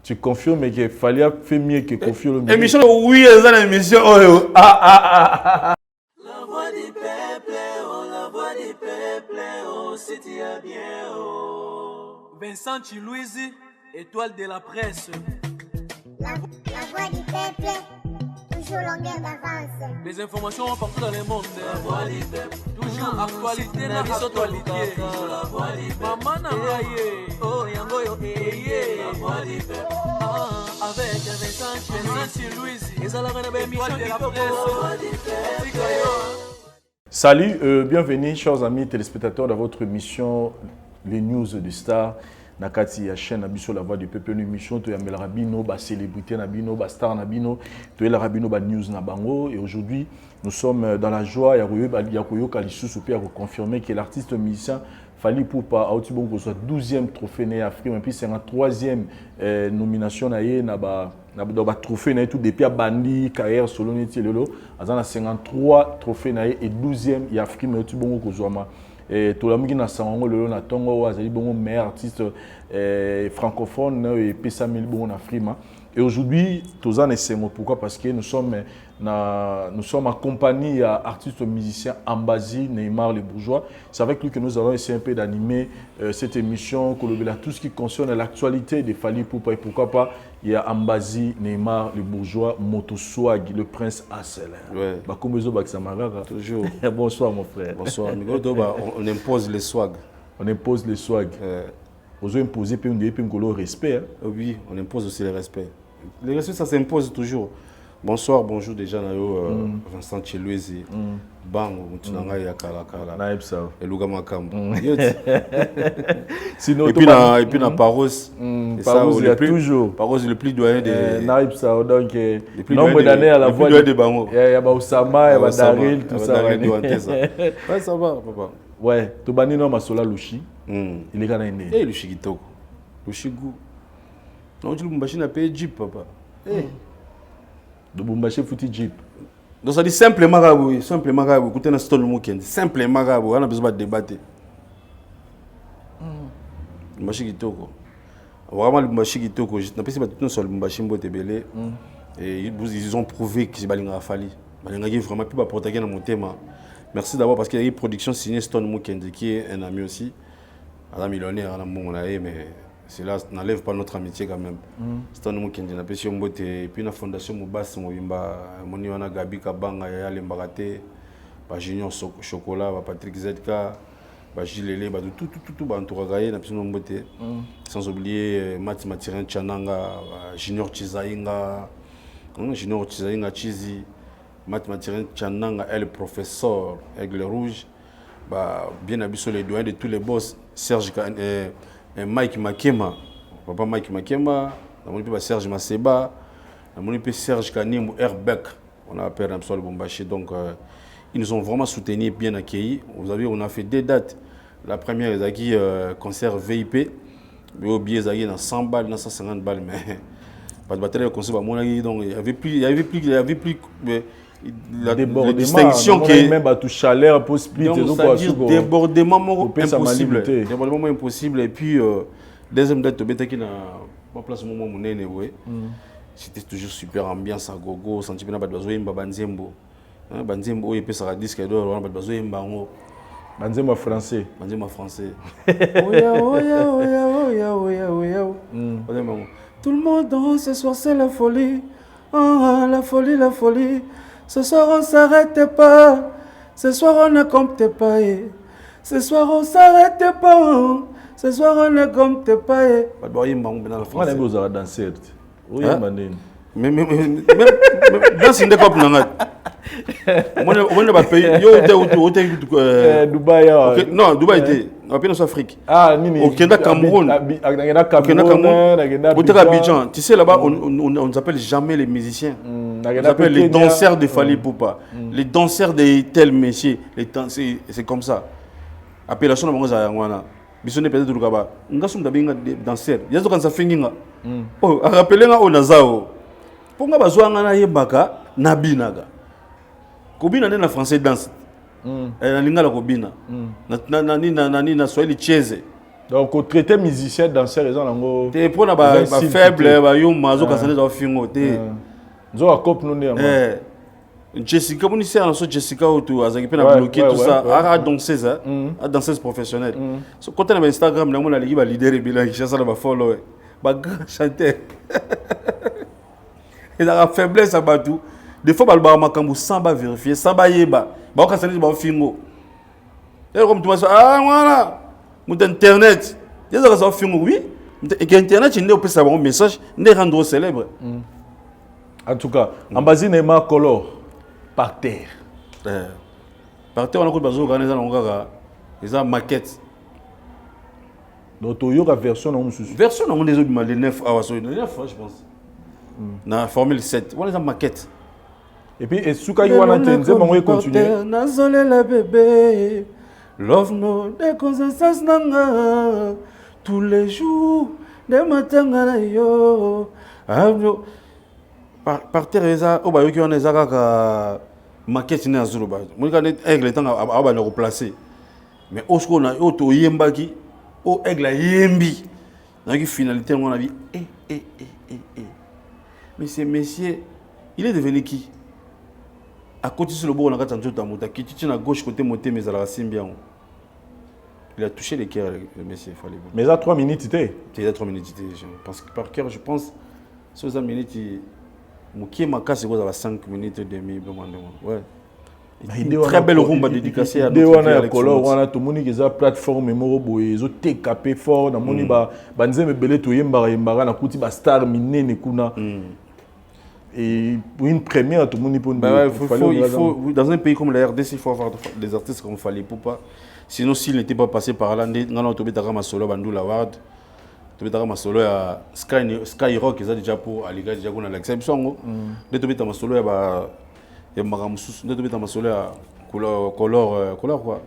Tu confirmes qu'il fallait faire mieux que Koffi Olomide. Émission, oui, c'est une émission. La voix du peuple, oh, la voix du peuple, oh, si tu as bien, oh. Vincent Chilouizi, étoile de la presse. La voix du peuple, toujours longueur d'avance. Les informations partout dans le monde. La voix du peuple, toujours actualité na actualité. La voix du peuple, maman Nangaye, oh yango yo eye. La voix du peuple, avec Vincent Chilouizi, ils allaient dans l'émission de la presse. Salut, bienvenue chers amis téléspectateurs dans votre émission Les News du Star. Nakati ya chaîne Abisso la voix du peuple, une émission to yambela rabino ba célébrité na bino ba star na bino to la rabino ba news na bango. Et aujourd'hui nous sommes dans la joie ya koyo kalisusu pe à confirmer que l'artiste musicien Fally Ipupa a aussi bon soit 12e trophée né Afrique et puis c'est la 3e nomination na ye na ba trophée na tout depuis bandi carrière solo neti lelo azana 53 trophées na ye et 12e ya Afrique mais tout bon ko zoma. Et tout le monde na sango lelo na tongo azali bon meilleur artiste francophone et pesa mil bon na frima. Et aujourd'hui tous en essayons pourquoi parce que nous sommes accompagnés à artistes musiciens Ambazi Neymar les bourgeois. C'est avec lui que nous allons essayer un peu d'animer cette émission tout ce qui concerne l'actualité de Fally Ipupa et pourquoi pas il y a Ambazi Neymar les bourgeois Moto Swag le prince Assel. Ouais. Toujours. Bonsoir mon frère. Bonsoir amigo. On impose les swag. On impose les swag. On imposer le respect. Oui, on impose aussi le respect. Le respect ça s'impose toujours. Bonsoir, bonjour déjà Vincent Chilouizi. Bang, mutunanga ya kala. Naib ça. Et Luga Makambo. Sinon et puis na Paros. Paros il y a toujours. Paros le plus doyen de Naib ça donc nombre d'années à la voix de Bango. Il y a Osama, il y a Daril tout ça. Ouais, ça va papa. Ouais, to bani no masola Lushi. Il est kana ine. Eh Lushi kitoko. Lushi gu. Non tu Lubumbashi na paye Jeep papa. Eh. Lubumbashi futi Jeep. Donc ça dit simplement marabout, écoutez na stone weekend, simplement marabout, on a besoin de débattre. Lubumbashi kitoko. Vraiment Lubumbashi kitoko, je n'ai pas si tout sur Lubumbashi mbote belé. Et ils ont prouvé que c'est balinga Fally. Balinga qui vraiment plus pas protéger dans mon thème. Merci d'abord parce qu'il y a une production signée Stone Weekend qui est un ami aussi. Un millionnaire, mais cela n'enlève pas notre amitié quand même. Stone Weekend, on a pêché un botte et puis la fondation Mobas Mobimba, Moni Wana Gabi Kabanga, Yaya Lembarate, Junior Chocolat, Patrick Zedka, Gilele, tout entouragé, on a pêché un botte. Sans oublier Mati Matirin Chananga, Junior Chizainga, Chizi. Mathématiciens Chananga est le professeur Aigle Rouge, bien habitué les doyens de tous les boss, Serge Mike Makema, papa Mike Makema, Serge Maseba, Serge Kanimou Herbeck, on a appelé Ramsol Bombaché, donc ils nous ont vraiment soutenus, bien accueillis. Vous savez, on a fait 2 dates. La première est acquis concert VIP, mais au billet est dans 100 balles, dans 150 balles, mais pas de batterie concert, donc il y avait plus la distinction qui est même à tout chaleur pour split débordement impossible et puis deuxième date qui na place moment monene c'était toujours super ambiance à gogo senti bien bazo yimba banzembo banzembo et ça disque d'or bazo yimba ngo banzembo français tout le monde danse ce soir c'est la folie la folie. Ce soir on s'arrête pas. Ce soir on ne compte pas. Ce soir on s'arrête pas. Ce soir on ne compte pas. On a besoin de danser. Oui, mais danse une découpe non. On va payer. Dubaï. Non, Dubaï était. On va en Afrique. Ah, Nini. Au Cameroun. Abidjan. Tu sais, là-bas, on ne s'appelle jamais les musiciens. On s'appelle les danseurs de Fally Ipupa. Les danseurs de tel métier. C'est comme ça. Appellation de Mangazayangwana. Bisonne peut-être du Gaba. On a souvent des danseurs. Il y a des gens qui font oh, rappelez-moi au Nazao. Pour nga bazwanga na yebaka na binaga. Kobina na français danse. Na lingala kobina. Na Swahili cheze. Donc, au traité musicien, danseur, ils ont T'es pour na ba faible, ba yo mazo kasane dans fingo te. Ils ont un couple non Jessica, on ici en Jessica autour, azaki pe na bloqué tout ça, a danseuse, a danseuse professionnelle. So quand on a Instagram, na mona ligi ba leader bilan qui ça ba follow, ba grand chanteur. Et la faiblesse ba tout. Des fois ba ba makambu sans ba vérifier, sans ba yeba. Ba kasane ba fingo. Et comme tu m'as voilà. Mon internet, il y a des films, oui. Et internet, il y a un message, il y a un célèbre. En tout cas, en bas, il y a un color par terre. Par terre, on a une maquette. Donc, il y a une version. Version, on a des autres, les 9 je pense. Dans la Formule 7, on a une maquette. Et puis, est-ce qu'il y a un continuer? Love no de conscience nanga tous les jours de matanga yo par terre eza o ba yoki on eza kaka maquette na zulu ba mo ka net aigle tanga aba na replacer mais osko na o to yembaki o aigle yembi na ki finalité on a vie mais c'est monsieur il est devenu qui à côté sur le bord on a quand on qui tu à gauche côté monté mais à la racine bien il a touché les cœurs le monsieur fallait mais il a 3 minutes il a 3 minutes je pense que par cœur je pense sur 5 minutes mon qui m'a cassé quoi dans 5 minutes et demie ouais une très belle rumba dédicacée à notre color on a tout le monde qui a plateforme memo boy ils ont TKP fort na moni ba nzembe belé to yembara na kuti ba star minene kuna. Et pour une première, tout le monde peut il faut, dans un pays comme la RDC, il faut avoir des artistes comme Fally Ipupa. Sinon, s'il n'était pas passé par là, on a un solo Bandou Laward, un solo à Skyrock, ils ont déjà pour Aliga, déjà qu'on a l'exception. On a un solo à Maramusus, on a un solo à Color quoi.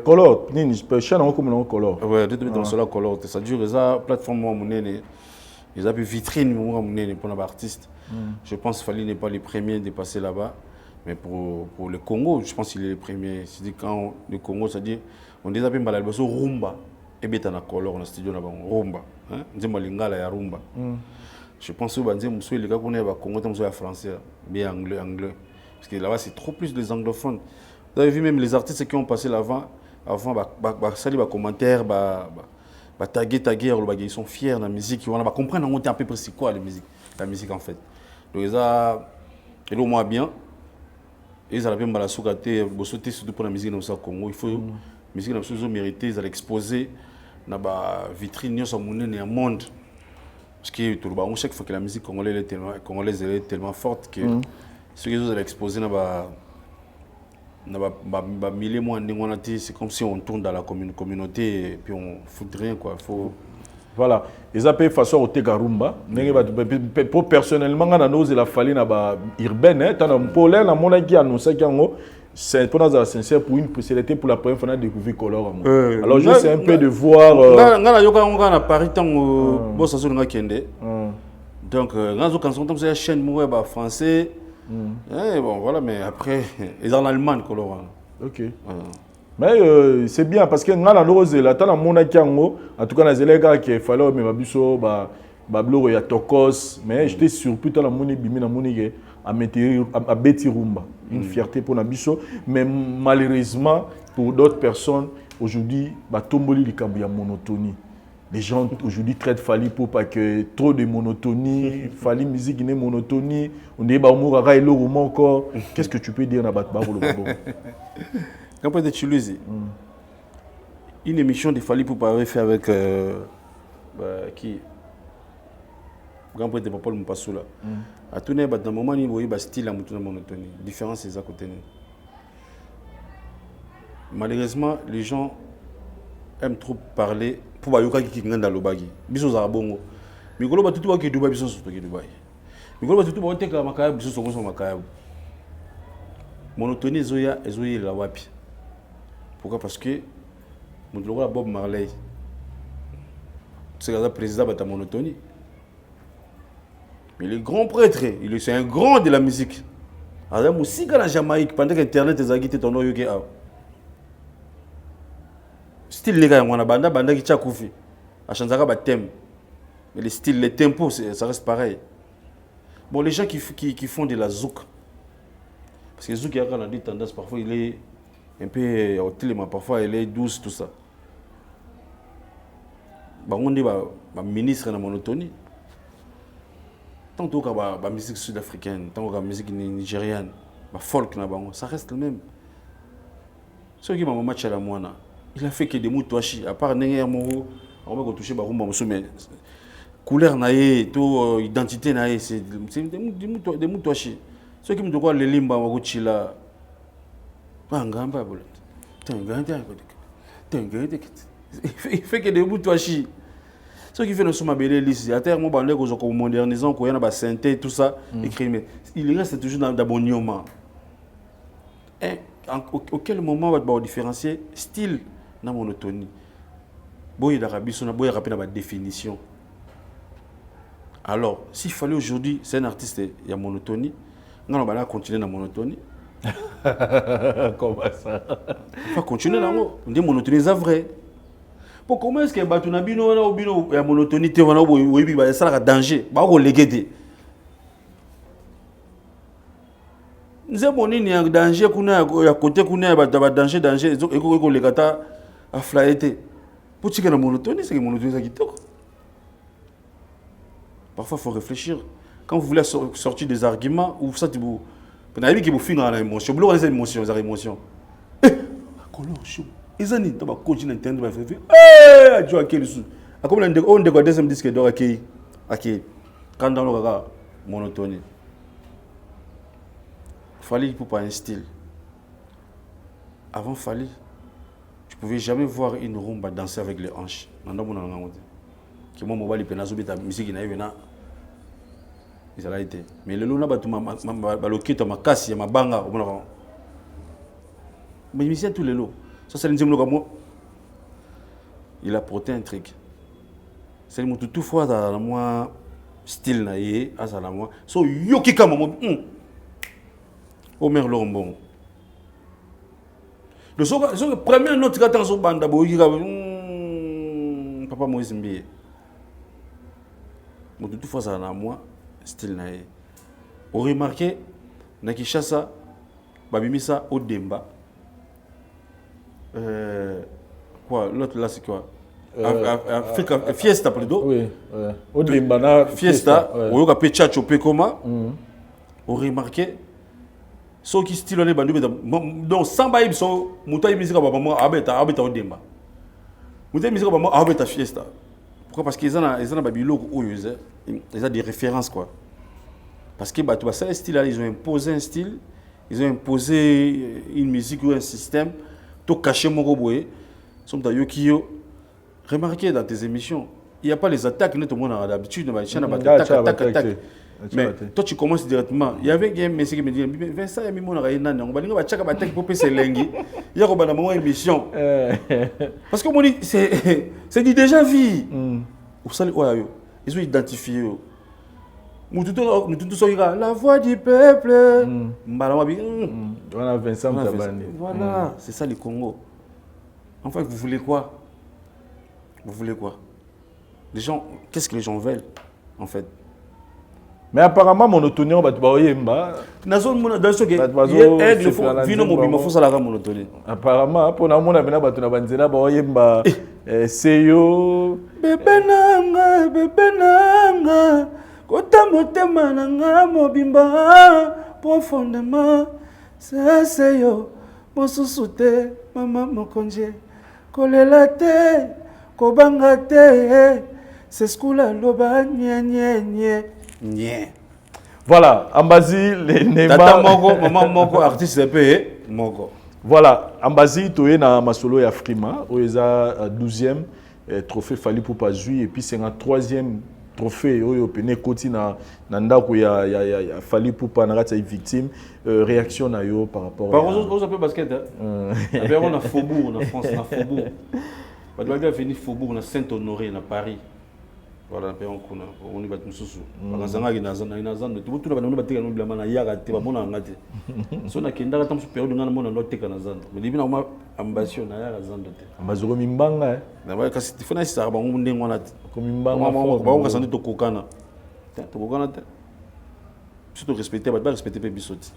Color, je peux chercher comme un color. Ouais, on a un solo à Color. Ça dure, ils ont plateforme, ils ont une vitrine pour les artistes. Je pense qu'il fallait n'est pas les premiers de passer là-bas. Mais pour le Congo, je pense qu'il est le premier. C'est-à-dire quand le Congo, c'est-à-dire on les appelle l'album rumba. Et bien dans la color, dans le studio là-bas, rumba. On dit malingala ya rumba. Je pense que les gars qu'on est au Congo, on est français, bien anglais. Parce que là-bas, c'est trop plus des anglophones. Vous avez vu même les artistes qui ont passé là-bas, avant, ça les commentaires, taguer, ils sont fiers de la musique, ils vont comprendre un peu c'est quoi la musique en fait. Donc ils ont moins bien, ils ont bien soukaté, surtout pour la musique dans le Congo, il faut la musique dans le mérité, ils ont exposé dans la vitrine dans le monde. Parce que tout le monde sait que la musique congolaise est tellement forte que ceux qui ont exposé dans c'est comme si on tourne dans la communauté et puis on fout rien quoi. Voilà, ils appellent façon au Tegarumba. Pour personnellement, on a la fallu na ba urbaine. Tant un pollen à mon qui annonce c'est pour nous sincère pour une spécialité pour la première fois découvrir Color. Alors je sais un peu de voir. On a Paris tant bon ça sur le Kende. Donc quand on tombe chaîne français. Bon voilà mais après ils en Allemagne Color. OK. Mais c'est bien parce que ngana rose là tant mona kiango en tout cas na zelega qui fallait mais babiso ba bloro ya tokos mais j'étais surpris tant la moni bimi na moni ke a mettre a beti rumba une fierté pour nabiso mais malheureusement pour d'autres personnes aujourd'hui ba tomboli likambo ya monotonie. Les gens aujourd'hui traitent Fally Ipupa que trop de monotonie, Fally musique une monotonie, on est ba mourara et le roman encore. Qu'est-ce que tu peux dire na batba pour le babo? Quand peut être une émission de Fally Ipupa avait fait avec qui grand poète de Paul Mpassoula. À tout dans le moment où il y a style à monotonie. Différence c'est à côté. Malheureusement, les gens aiment trop parler pour bayoka qui nganda lobagi. Biso za bongo. Mikolo ba tutu ba ki Dubai biso so ki Dubai. Mikolo ba tutu ba teka makaya biso so makaya. Monotonie ezoya la wapi. Pourquoi? Parce que mon Bob Marley, c'est le président de la monotonie. Mais le grand prêtre, c'est un grand de la musique. Alors, aussi, quand la Jamaïque, pendant qu'Internet est agité, ton nom, style les gars, on a banda qui t'a koufi. À Chanzaka, bah thème. Mais les styles, les tempos, ça reste pareil. Bon, les gens qui font de la zouk, parce que zouk, il y a des tendances, parfois il est un peu hôtel, parfois il est douce, tout ça. Bah, on dit bah ministre de la monotonie. Tant que la musique sud-africaine, tant que la musique nigériane, bah folk, ça reste le même. Ce qui m'a matché à la moine, il a fait que des moutouachi, à part Nenger Moro, on va toucher Barumba, mais couleur naïe, tout identité naïe, c'est des moutouachi. Ce qui me doit les limba, on va chila. Pas un grand baboule. Il fait que des moutouachi. Ce qui fait que nous belle liste, à terme, on va moderniser, on va synthé, tout ça, écrit, mais il reste toujours dans le bon niveau. Auquel moment on va différencier style na monotonie. Boy d'Arabie, on a boy rapide la définition. Alors, s'il fallait aujourd'hui, c'est un artiste, il y a monotonie, on va continuer la monotonie. Comment ça? On va continuer là, on dit monotonie, c'est vrai. Pour comment est-ce que Batuna Bino il y a monotonie, il y a danger, il y a relégué. Nous avons un danger, à côté, danger, et les gars à flyer. Pour que la monotonie, c'est que la monotonie, c'est parfois, il faut réfléchir. Quand vous voulez sortir des arguments, ou ça, vous avez qui vous finissez dans l'émotion. Vous avez des émotions, des émotions. Color chaud. Ils ont dit, tu vas continuer à entendre, tu vas faire, tu vas comme on dit, le deuxième disque d'or, quand dans le monotonie. Fali pour pas un style. Avant Fali, tu ne pouvais jamais voir une rumba danser avec les hanches. Qui moi mobile penazo bita musique na yena. Ils allaient été. Mais le luna batu ma lokito ma kasi ma banga on a. Mais il tous les lots. Ça c'est l'indième comme il a porté un truc. C'est le tout fois dans moi style na yé à ça la moi. So yoki kama mo. Omer Lombon. Le premier note qui attend son banda, Papa Moïse Mbié. Mais de toute façon, ça a moi, style naïe. Vous remarquez, Nakishasa, Babimisa, Odemba. Quoi, l'autre là, c'est quoi? Fiesta, plutôt. Oui, Odemba, Fiesta, ou Yoga Pechacho Pekoma. Vous remarquez, ceux qui stylent les bandits, donc sans baïb, sont moutaï musique à maman, abeta Odemba. Moutaï musique à maman, abeta Fiesta. Pourquoi? Parce qu'ils ont des références, quoi. Parce que ça style là, ils ont imposé un style, ils ont imposé une musique ou un système, tout caché mon robot. Somme d'ailleurs qui remarquez dans tes émissions, il n'y a pas les attaques, tout le monde a l'habitude de attaque. Mais toi tu commences directement. Il y avait un message qui me dit Vincent, il y a mon rayon, on va dire attaque pour passer l'engue. Il y a une émission. Parce que moi c'est du déjà vu. Ils ont identifié. Nous tous la voix du peuple. On a Vincent Tabani. Voilà, c'est ça le Congo. En fait, vous voulez quoi? Vous voulez quoi? Les gens, qu'est-ce que les gens veulent en fait? Mais apparemment, monotonie, on va te voir. Apparemment, pour nous, on a besoin de Seyo. Bébé nanga, kota motema nanga mobimba profondément. C'est Seyo, mosusu te, mama mokonje. Kolela te, kobanga te, c'est ce qu'on a loba nye. Voilà, Ambazi, les Nema. Tata Moko, maman Moko, artiste payé, Moko. Voilà, Ambazi, tu es dans Masolo et Afrima, où il y a 12e trophée Fali pour pas jouer, et puis c'est un 3e trophée, où il y a Koti Nandako, il y a Fali pour pas être victime. Réaction à yo par rapport à. Par contre, on a fait basket. On a Faubourg, en France, on a Faubourg. On a fini Faubourg, on a Saint-Honoré, on a Paris. Voilà, on kuna. On y va tout sous. Bakazanga na zando. Tu vois tout le monde bateka no blama na yaga te ba mona ngate. So na kenda ka tam période ngana mona no teka na zando. Mais dibi na ma ambition na yaga zando te. Amazoro mimbanga Na ba kasi tifuna sisa ba ngunde ngwana te. ko mimbanga Ba on kasande to kokana. To kokana te. Surtout respecter ba respecter pe bisoti.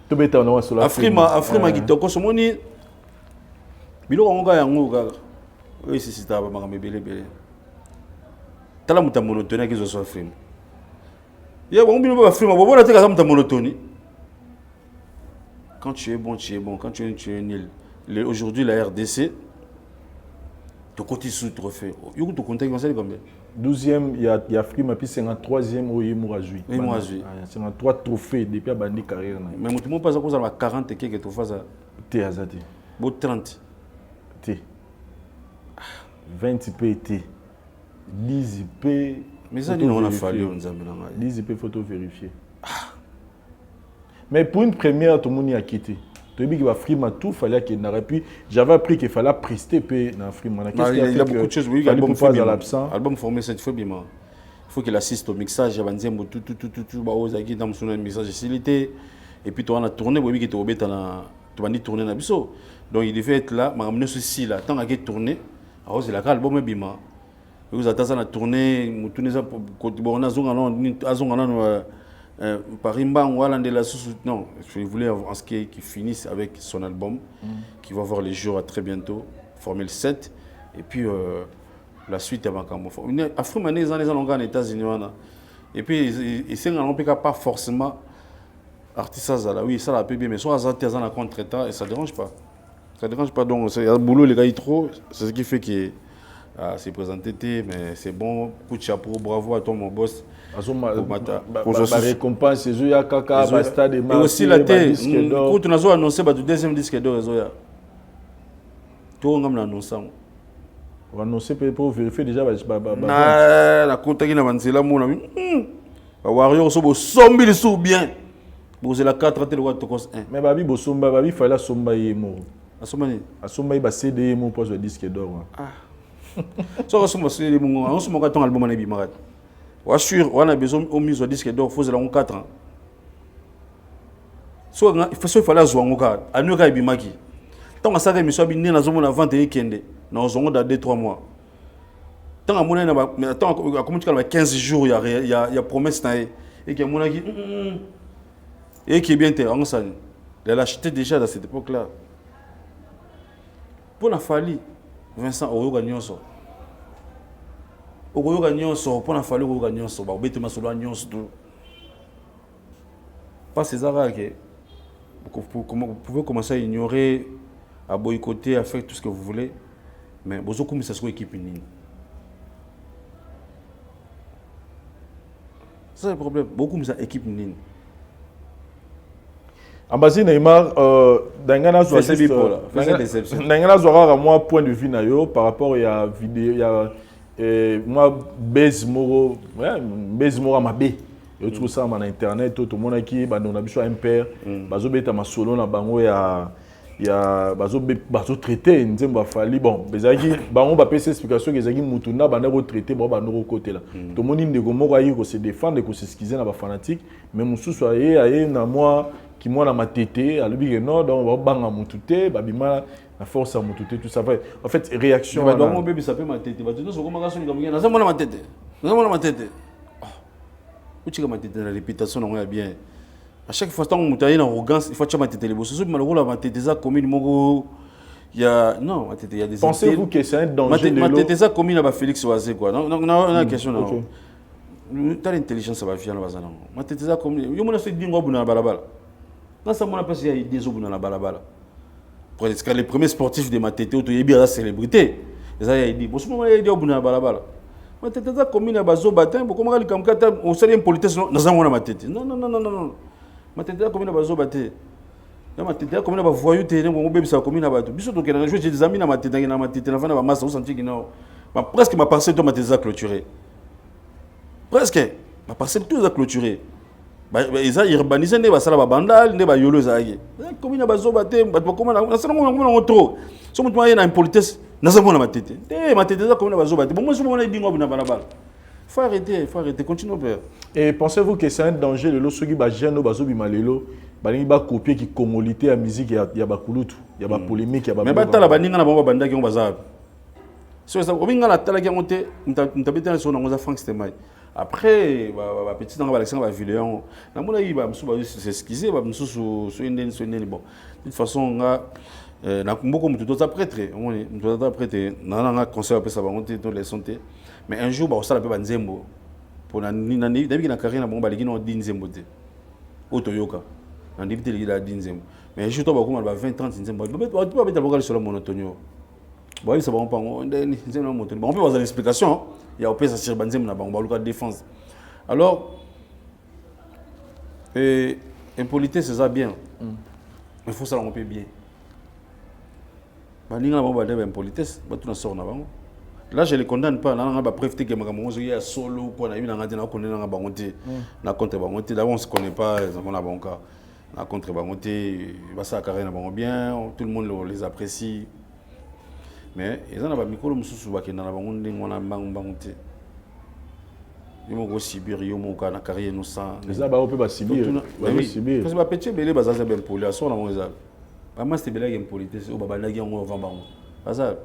To beta na wasola. Afrima kitoko somoni. Bilo ngo ya ngo ga. Oui, c'est ça, ma belle. Tala muta monotonie qui soit film. Ya bon bino ba film, bon na teka muta monotonie. Quand tu es bon, tu es bon. Quand tu es nul. Aujourd'hui la RDC to côté sous trophée. Yo to compter comme combien? 12e, il y a Frima puis 53e au Mourajoui. Oui, Mourajoui. 53 trophées depuis a bandi carrière. Mais mutu mo pas ça 40 et quelques trophées ça. T azati. Bo 30. T. 20 PT, 10 IP. Mais ça, on a fallu, on a 10 IP, photo vérifier. Mais pour une première, tout le monde a quitté. Tu as dit qu'il va Frima tout, fallait qu'il n'aurait puis j'avais appris qu'il fallait prester dans Frima. Qu'est-ce qu'il y a beaucoup de choses, oui, l'album pas à l'absent. Album formé cette fois, il faut qu'il assiste au mixage, il y a tout, dans son mixage de facilité. Et puis, tu as tourné, oui, qui était au bête, tu vas tourner dans le donc il devait être là, mais ramener ceci là, tant qu'il tourné. Alors c'est la l'album est bima. Vous attendez ça la tournée, vous tournez ça pour on a zonga Parimba voilà de la sous non, je voulais en ce qui finisse avec son album qui va voir les jours à très bientôt, Formule 7 et puis la suite est encore une Afrique les années en États-Unis et puis et c'est on peut pas forcément artiste ça là oui ça la peut bien mais soit artisan à contre-temps et ça dérange pas. Ça ne dérange pas, donc c'est un boulot, les gars, trop. C'est ce qui fait que c'est présenté, mais c'est bon. Coup de chapeau, bravo à toi, mon boss. La récompense, c'est Zoya Kaka, Basta de Marseille. Et aussi la tête, quand tu as annoncé le deuxième disque d'or, Zoya. Tu as annoncé. On a annoncé pour vérifier déjà. La compte qui n'a pas été là, mon ami. Warrior, c'est 100 000 sous bien. C'est la 4 de l'Ouest. Mais Babi Bosomba, Babi fallait Somba Yemo. Asomba il va CD Yemo pour le disque d'or. Ah. So Asomba CD Yemo, on se moque ton album en Ebimarat. On assure, on a besoin au mise au disque d'or, faut la 4 ans. So il fallait jouer en cas, à nous Ebimaki. Tant que ça émission bi né na zomo na vente ekende, na zongo dans 2-3 mois. Tant à mon mais attends, comment tu calmes 15 jours il y a promesse na et que mon qui et qui est bien terrain, elle a acheté déjà dans cette époque-là. Pour la Fali, Vincent Oyo Gagnon. Oyo Gagnon, pour la Fali, Oyo Gagnon, bah, bête ma solo Gagnon, tout. Pas ces arabes que vous pouvez commencer à ignorer, à boycotter, à faire tout ce que vous voulez, mais vous avez ça soit équipe unie. C'est le problème. Beaucoup de ça équipe unie. Ambassi Neymar, Dangana Zouara, moi, point de vue par rapport à la vidéo, moi, Bez Moro Mabé, je trouve ça sur internet, tout le monde qui est on a besoin d'un père, bazo beta ma solo na bango ya bazo traité, nzemba fali bon, bezaki bango ba pesa explication que zaki mutuna bana ko traité ba no côté là. Tout le monde ndeko moko ayi ko se défendre ko s'excuser na ba fanatique, mais mususu aye na moi qui moi na matete alobi non donc ba banga mutute ba bima na force à mutute tout ça va en fait réaction ba donc mon bébé ça peut matete ba tout so ko maka so ngamia na za mona matete uchi kama matete na réputation na bien à chaque fois tant mutaye na arrogance il faut tu matete les bossu malheureux la matete za commune moko il y a non matete il y a des pensez-vous que c'est un danger matete za commune na ba Félix Oazé quoi non na question non t'as l'intelligence ça va vient na bazana matete za commune yo mona se dingo buna balabala. Dans ce moment-là, il y a des hommes dans la balabala. Pour les premiers sportifs de Matete, il y a des célébrités. Il y a des hommes dans la balabala. Matete, c'est comme une bazo batin. Comment il y a on sait une politesse dans un Matete. Non. Matete, c'est comme une bazo batin. Matete, c'est comme une voyou. On bébé ça comme une bateau. Bisous, donc j'ai des amis dans Matete, dans Matete, dans la masse, on sentit que non. Presque ma parcelle de Matete a clôturé. Presque. Ma parcelle tout a clôturé. Ils ont urbanisé les basala bandal les bayolo zaïe comme une bazo baté comme na ça on trop so mutu na impolitesse na ça mona matete matete ça comme une bazo baté bon moi je mona dingo na balabala faut arrêter, continue père. Et pensez-vous que c'est un danger de l'osogi ba jeune au bazo bimalelo balingi ba copier qui congolité à musique ya ba kulutu ya ba polémique ya ba mais batala baninga na bango bandaki on bazab so ça obinga la tala ki ngote mtabeta so na ngoza Frank Stemai après ba petit dans ba Alexandre ba vidéo na mona yi ba msu ba s'excuser ba msu so indeni bon de toute façon nga na kumboko mutu to prêtre on mutu to prêtre na nga conseil après ça ba ngote to les santé mais un jour ba osala pe ba nzembo pour na dabi na carrière na bango ba leki no di nzembo te otoyoka na ndivité leki la di nzembo mais je to ba ko ba 20 30 nzembo ba to ba beta boka sur la monotonio bon ils savent pas on ndeni nzembo na monotonio on peut avoir une explication il y a au pesa sur banzembo na bango ba luka défense alors impolitesse c'est ça bien il faut ça on peut bien ba ninga na bango ba impolitesse ba tout na sort na bango. Là, je ne les condamne pas. Là, on a préféré que je sois solo, qu'on a eu na contre bangoté. D'abord, on ne se connaît pas, on a bon cas. Na contre bangoté, ça carré na bien, tout le monde les apprécie. Mais ils ont pas micro mususu ba ke na bangonde ngona bangoté. Ils m'ont aussi birio mon cas na carrière nous sans. Les aba peut pas subir. Subir. Parce que ba petit belé ba ça ben poli, ça na mon ça. Pas moi c'était belé impolitesse ou ba bandaki on va bango. Ça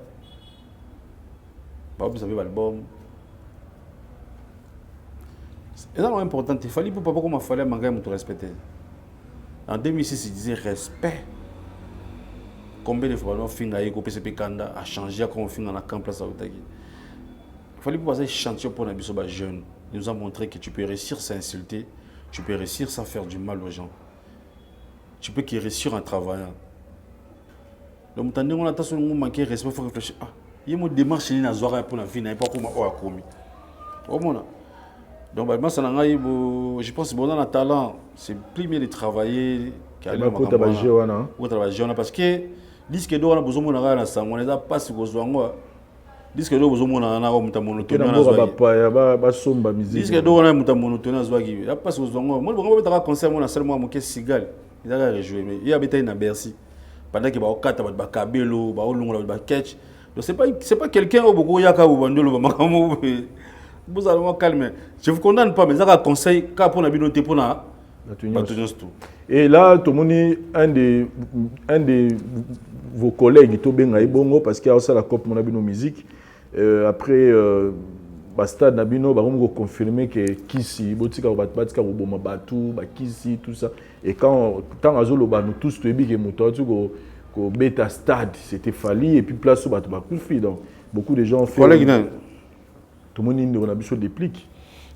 vous avez l'album. C'est important. Il fallait pour papa comment fallait manquer de respecter. En 2006, il disait respect. Combien de fois on fin à éco PCP Kanda a changé quand on fin dans la camp place à Otagi. Il fallait pour passer chantier pour les jeunes. Il nous a montré que tu peux réussir sans insulter, tu peux réussir sans faire du mal aux gens. Tu peux réussir en travaillant. Donc, on a tant de manquer de respect, il faut réfléchir. Il y a une démarche qui est pour la vie, il pas comment on a commis. Donc, je pense que si on a un talent, c'est plus bien de travailler qu'aller au travail. Parce que disque d'or, on a besoin de faire on n'a pas si besoin de disque d'or, on a monotonie. Disque d'or, on a monotonie. Il n'y a pas si besoin de moi, je vais conseiller mon seulement mon Sigal. Il a rejoué, mais il y a à Bercy. Pendant qu'il y a un cadre, il y a un cabello, il y a un catch. Donc c'est pas quelqu'un au beaucoup yaka ou bandolo vous allez calmer. Je vous condamne pas mais ça un conseil car pour la binoté pour na tout. Et là tout le monde un de vos collègues to benga ibongo parce qu'il y a aussi la cop mon abino musique après basta nabino ba ko confirmer que kisi botika batika boma batu ba kisi tout ça et quand azolo ba nous tous to ebi que moto au bêta stade, c'était Fali et puis place au Batoubakoufri. Donc beaucoup de gens ont fait. Tout le monde a besoin de pliques.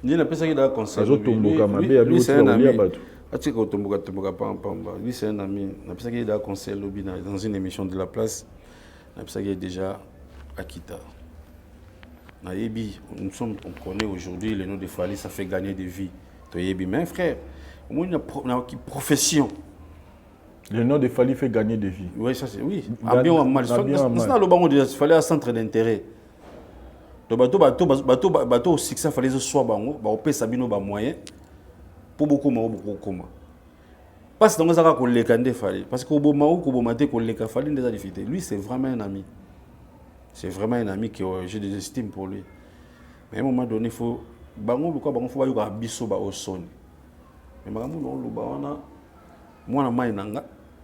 Il y a personne qui a un conseil. Lui, c'est un ami. Lui, c'est un ami. Il y a personne qui a un conseil dans une émission de la place. Il y a personne qui est déjà à Kita. On connaît aujourd'hui le nom de Fali, ça fait gagner des vies. Mais frère, au moins, il y a une profession. Le nom de Fali fait gagner des vies. Oui, ça c'est oui. Bien ou mal. Il fallait un centre d'intérêt. Donc, bateau, succès, il fallait que ce soit on paye Sabino moyen pour beaucoup de parce que ça parce que lui, c'est vraiment un ami. C'est vraiment un ami que j'ai des estimes pour lui. Mais à un moment donné, il faut. Mais moi,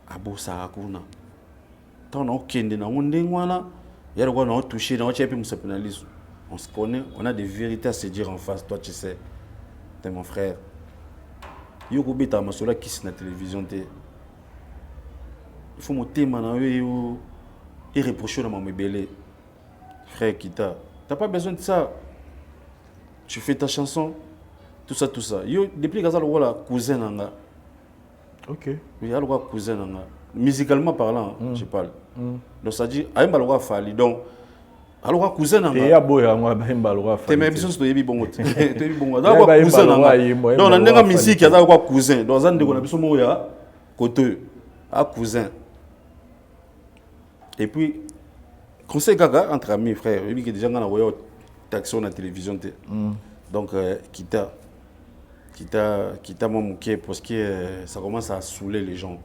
abosa kuna tant on kende na ondengwana yaro kwa na toucher na chepe musapinalisme on se connaît on a des vérités à se dire en face toi tu sais t'es mon frère yoko beta masola qui na télévision te il faut monter mana yo et reprocher na mamebele frère Kita t'as pas besoin de ça tu fais ta chanson tout ça yo depuis que ça le voilà cousin nanga. Ok. Oui, il y a le cousin. Musicalement parlant, je parle. Donc ça dit, il y a un Fali. Donc, il y a un cousin. Il y a un cousin. Tu même chose de bon. Donc, on a une musique, il y a un cousin. Donc, on a un côté, un cousin. Et puis, conseil entre amis, frères, il y a des gens qui ont une taxi à la télévision. Donc, Kita moi mouké parce que ça commence à saouler les gens.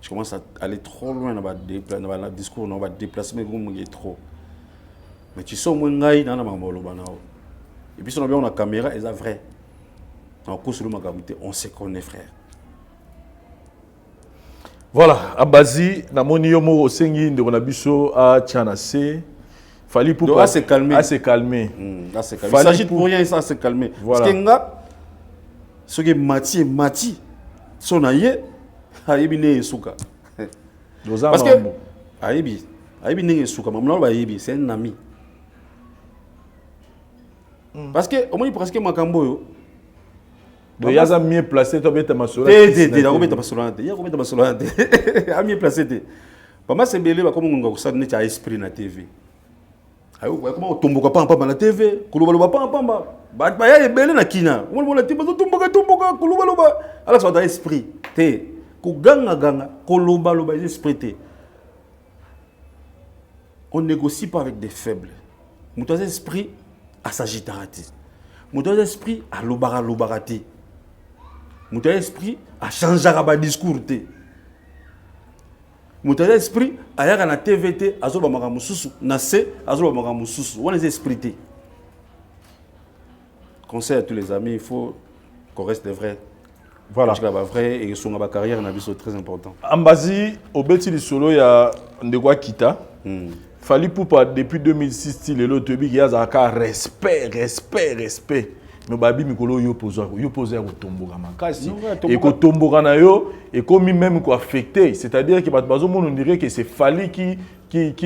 Je commence à aller trop loin dans le discours, dans le déplacement, trop. Mais tu sais, moi, dans la mamolo, Et puis si on a bien la caméra, c'est vrai. En cours de Magabité, on se connaît, frère. Voilà, Abazi, namoni yomo osengi ndeko na biso a Tchanase. Fali pour à se calmer. À se calmer. À se calmer. Il s'agit pour rien, ça se calmer. Voilà. Parce que nga, ce qui est Mati, son aïe, aïe ne souka. Parce que aïe ne souka, maman aïe c'est un ami. Parce que au moins il presque makambo yo. Donc, il y a mieux placé, tu as mis ta masola. Il y a mieux placé. Pas mal, c'est belé, comme on a dit, à esprit na TV. Comment on tombe pas en la TV? Koulouba pas en pamba. Bah, il y a belé na kina. On a dit, tombe, koulouba. Alors, ça a esprit. Té. Kouganga, koulouba, esprit. On négocie pas avec des faibles. Mon esprit à Sagitarati. Mon esprit à Lobarati. Mon esprit a changé le discours. Mon esprit a été na TVT, a zoba magamususu, na C, a zoba magamususu. On les esprits. Conseil à tous les amis, il faut qu'on reste vrai. Voilà. Vrai et son carrière na biso très important. Ambazi, au beti solo ya ndekwa kita. Fali Poupa depuis 2006 il est là tu bi yazaka respect. Mais babi mikolo yo poser ko tomboka makasi et ko tomboka na yo et comme même ko affecté, c'est-à-dire que bazo on dirait que c'est Fali qui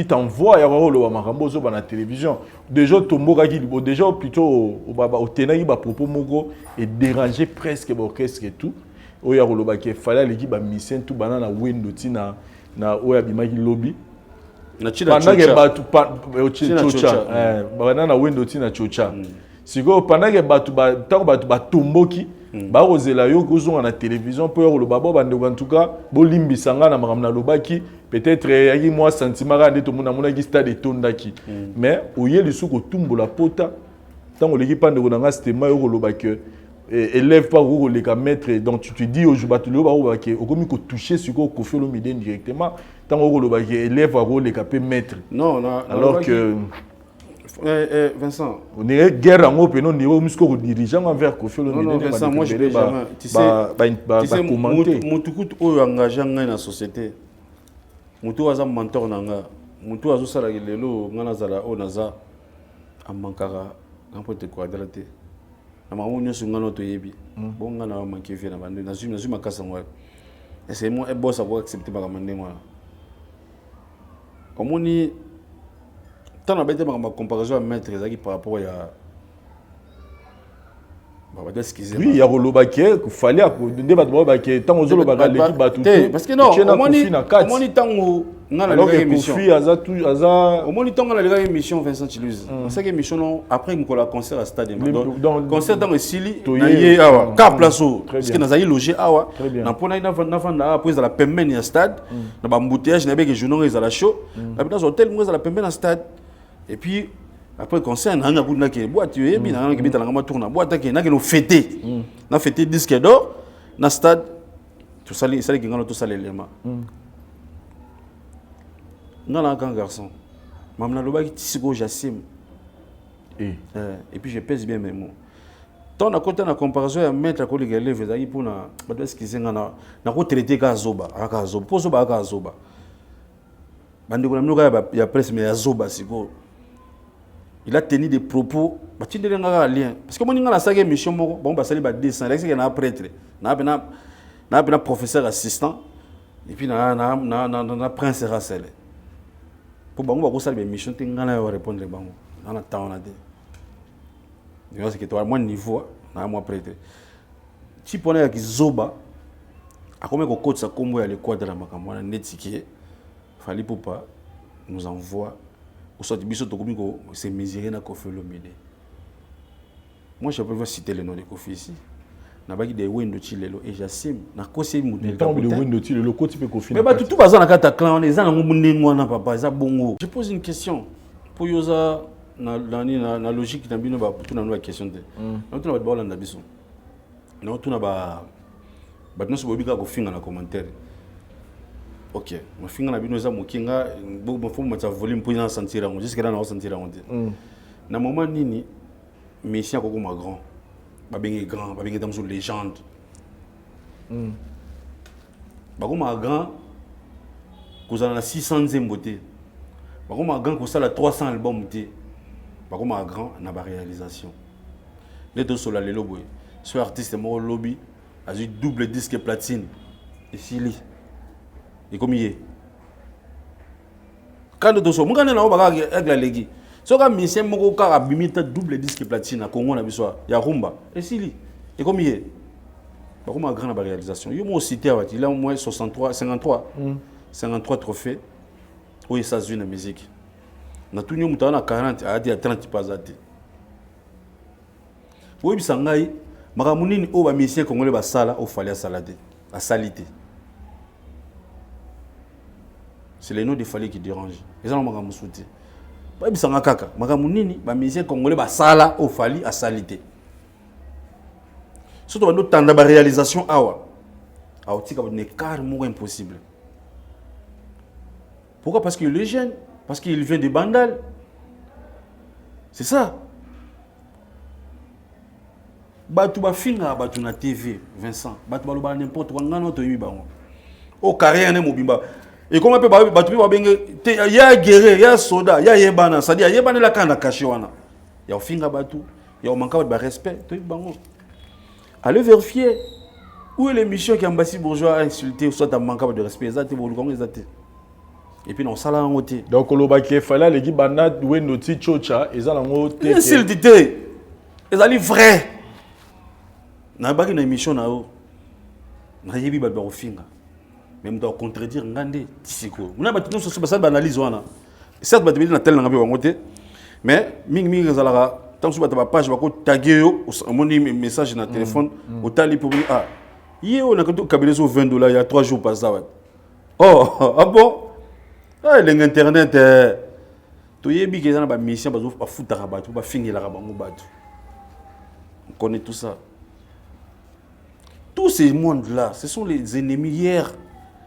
t'envoie ya ko lo makambo zo ba na télévision. Déjà tomboka ki déjà plutôt au tenaki ba propos moko et déranger presque l'orchestre et tout. Oya ko lo ba ke Fali l'équipe ba mission tout banana window tina na oya bimaki lobby. Pendant que batu chocha banana window tina chocha. Siko pendant que batu batomboki ba ozela yo kozonga na télévision pour yo lo babo bande en tout cas bolimbisanga na makamna lobaki peut-être yaki moi sentiment ka ndeto mona ki stade tondaki mais oye lisuko tumbola pota tango l'équipe pande ko nga système yo lo baki élève pas ko le ka maître donc tu te dis au batu lo ba baki okomi ko toucher siko ko fait le midi directement tango ko lo baki élève ko le ka pe maître non alors que Vincent, on est guerre en open, on est au muscle dirigeant envers Kofi Olomide. Non, Vincent, moi je ne vais jamais. Tu sais, Moutoukut est engagé dans la société. Moutou est un mentor. Moutou est un salarié. Ngana Onaza, Amankara, un peu de quadraté. Amamounio sur Ngano Toyebi. Bon, Ngana manqué vient à Bandé. Nazuma Kassamwa. Et c'est moi, et boss à accepter par Mandé. Comme on y tant on a ma comparaison à mettre par rapport à oui, il y a Rolobake, il fallait que tant aux autres l'équipe bat tout. Parce que non, au moins tant où on a la émission. Au moins tant on a la émission Vincent Chiluze. C'est une émission après on a concert à stade. Concert dans le Sili, naie awa, ka placeau. Parce que nous avons logé awa. Na pona ina vanda après la pembeni à stade. Na ba embouteillage na beke journaux ils à la show. Na dans hôtel moi à la pembeni à stade. Et puis après concert na ngakuna ke boîte yo yebi na ngaki bitala ngama tourna boîte ke na ke no fêter na fêter disque d'or na stade tout ça ki ngana tout ça l'élément ngana kan garçon mamna lobaki tisiko Jassim et puis je pèse bien mes mots tant na côté na comparaison ya mettre ko les élèves ezaki pour na ba doit skizer ngana na ko traiter ka zoba aka zoba po zoba aka zoba bande ko na mnoka ya presse mais ya zoba siko. Il a tenu des propos, tu ne pas lien. Parce que moi, je suis une mission, bon, bah, ça va descendre. Il y a un prêtre, il y a un professeur assistant, et puis il y a un prince Rassel. Pour bon, on va faire une mission, tu vas répondre. On a temps, on a dit. C'est que tu as moins de niveau, on a moins prêtre. Si tu as un zoba, à combien de côtes ça combo à l'équateur de la Macambo, on a nettiqué, il fallait pour pas nous envoie. C'est mesuré dans Kofi Olomide. Moi, je peux citer le nom de Kofi ici. Na baki de Wendo Chilelo et Jassim. Na kosi modèle. Tant de Wendo Chilelo, côté peut Kofi. Mais bah tout bazar na kata clan, les gens ngomundé ngwana papa, ça bongo. Je pose une question. Pour yoza na logique na bino ba tout na no question de. Na tout na ba na biso. Na tout na ba no so bobika ko finga na commentaire. Ok, je suis en train de sentir volume pour sentir jusqu'à là on sentir on dit. Na moment nini musicien comme grand. Ba bengi grand, ba bengi dans une légende. Ba comme grand, qu'on a 600 beauté. Ba comme grand qu'on a 300 albums té. Ba comme grand na ba réalisation. Les deux sur la lelo boy. Ce artiste mon lobby a eu double disque platine. Et Sili. Et comme il est. Quand nous sommes, nous avons avec la légui. Si on musicien moko ka bimita double disque platine à Congo na biso ya rumba. Et Sili. Et comme il est. Ba comme grand na réalisation. Yo mo cité il a au moins 53 trophées aux États-Unis de musique. Na tout nous mutana 40 à 30 pas à oui, bisangai, makamunini o ba musicien congolais ba sala au fallait salade, à salité. C'est les noms des fallait qui dérangent. Et ça on m'a souhaité. Ba bisanga kaka, makamunini ba musicien congolais ba sala au fallait à salité. Surtout dans notre ba réalisation awa. Awa tika ba ne carrément impossible. Pourquoi? Parce qu'il est jeune, parce qu'il vient de Bandal. C'est ça. Batu ba finga batu na TV Vincent batu ba loba n'importe quoi ngano to yiba ngo o carrière ne mobimba et comment peut batu ba benge ya guerre ya soda ya yebana ça dit yebana la kanda caché wana ya finga batu ya manka ba respect to yiba ngo allez vérifier où est l'émission qui ambassade bourgeois a insulté soit à manka de respect exacté bo lukongo exacté et puis non sala ngoté donc loba ki fala les bana we noti chocha ezala ngo te insulté ezali vrai. Na baki na émission na o na yebi ba finga même doit contredire ngande tisiko muna ba tino so ba analyse wana certes ba tebeli na tel na ngabe wangote mais mingi zalaka tant so ba ta page ba ko taguer yo moni message na téléphone au tali pour ah yeo na ko kabele so $20 il y a 3 jours pas ça oh ah bon ah l'internet to yebi ke na ba mission ba zo ba futaka ba ba fingela ka bango batu on connaît tout ça. Tous ces mondes-là, ce sont les ennemis hier.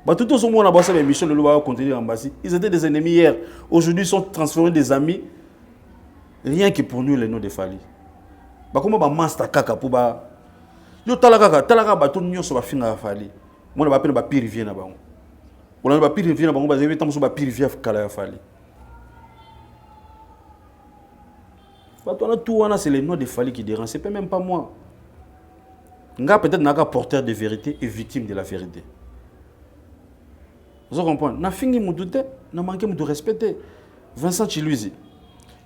Tout ce monde a bossé avec Michel Lelouba continue l'ambassade. Ils étaient des ennemis hier. Aujourd'hui, ils sont transformés des amis. Rien que pour nous, les noms de Fali. Comment va master kaka pour ba yo talaka ba tout nyo so ba finga Fali. Moi na ba pena ba pire vient na ba. On a ba pire vient na ba ba zebe tam so ba pire vient kala Fali. Tout wana c'est les noms de Fali qui dérangent, c'est même pas moi. Nga peut-être n'a porteur de vérité et victime de la vérité. Vous comprenez? Na fingi mu douter, na manqué de respecter. Vincent Chiluizi.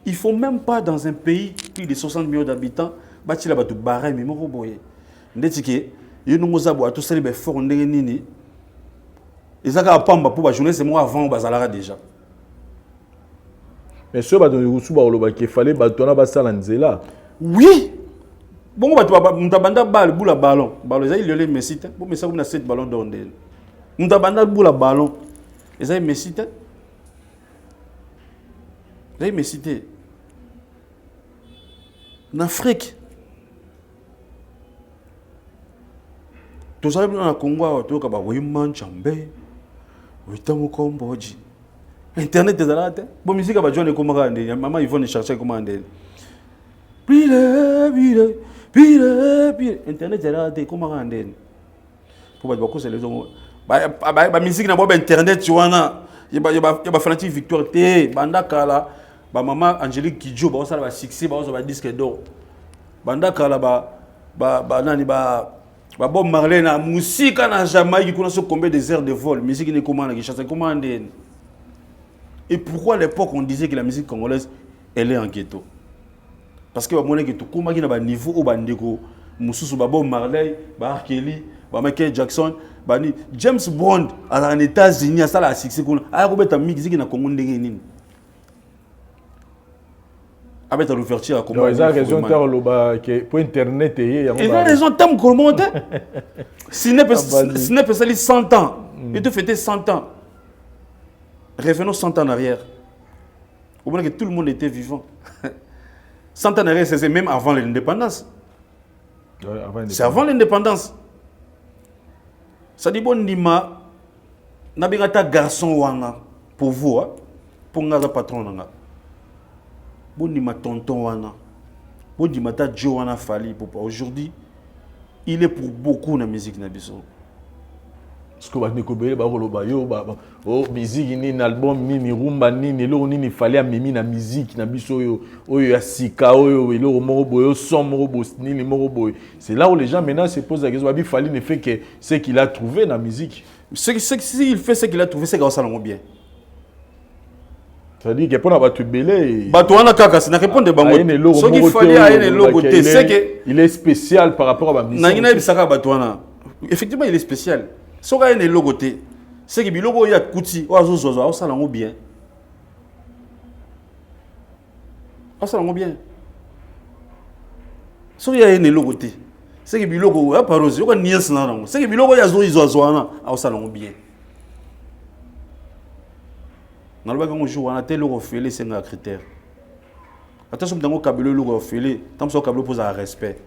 Il faut même pas dans un pays plus de 60 millions d'habitants bâtir la batu barre mais moko boye. Ndetike, yo ngoza bo tout cela be fort ndenge nini. Ezaka pamba pour ba journée c'est moi avant bazalaka déjà. Mais ce bato yusu ba oloba ki fallait batona ba sala nzela. Oui. Bon, mutabanda bal boula ballon. Ballon, ils ont les Messi. Bon, mais ça vous avez 7 ballons d'ondel. Mutabanda boula ballon. Ils ont Messi. Ils ont Messi. En Afrique. Tous les gens au Congo, tous les gens qui ont Chambé, ils ont Cambodge. Internet est là. Bon, musique va jouer comme ça. Maman, ils vont chercher comment on Pire. Internet est là, comment on dit? Pour beaucoup c'est les gens. Ba musique na ba internet tu vois na. Il y a fanatique Victoire T, banda kala, ba maman Angélique Kidjo ba ça ba succès ba disque d'or. Banda kala ba nani ba Bob Marley na musique na Jamaïque qu'on a sur combien des heures de vol, musique ni comment na chasse comment on dit. Et pourquoi à l'époque on disait que la musique congolaise elle est en ghetto? Parce que on est que tout comment qui na ba niveau au bandeko mususu ba Bob Marley ba R. Kelly ba Michael Jackson ba ni James Bond à les États-Unis à ça la succès qu'on a robeta musique na Congo ndenge nini avec l'ouverture à comment ils ont raison pour internet et ils ont raison tam comment si n'est pas 100 ans il te fêtait 100 ans revenons 100 ans en arrière au moment que tout le monde était vivant 100 ans en arrière, c'est même avant l'indépendance. C'est avant l'indépendance. Ça dit bon nima, nabingata garçon wana pour vous, pour ngaza patron nanga. Bon nima tonton wana, Pour dire mata Joanna Fali pour aujourd'hui, il est pour beaucoup dans la musique nabiso. Parce que ba nekobele ba koloba yo ba oh musique ni album ni rumba ni lo ni fallait a mimi na musique na biso yo oyo ya sika oyo lo moko boyo son moko boss ni moko boyo. C'est là où les gens maintenant se posent la question, ba Fally ne fait que ce qu'il a trouvé dans la musique. Si il fait ce qu'il a trouvé, c'est que ça bien. C'est-à-dire que pour la battu belé Batouana kaka, c'est na répondre bango. Ce qu'il fallait à une logo c'est que il est spécial par rapport à la musique. Nangina bisaka Batouana. Effectivement, il est spécial. Ce qu'il y a une logo c'est que le logo il y a Kouti, oazo zozo, ça l'en bien. Ça l'en bien. Ce qu'il y a une logo c'est que le logo a parosé, on n'y est pas. C'est que le logo il y a zozo zoana, ça l'en bien. Dans le bagage on joue, on a tel logo fait c'est un critère. Attention dans le câble logo fait, tant que câble pose un respect.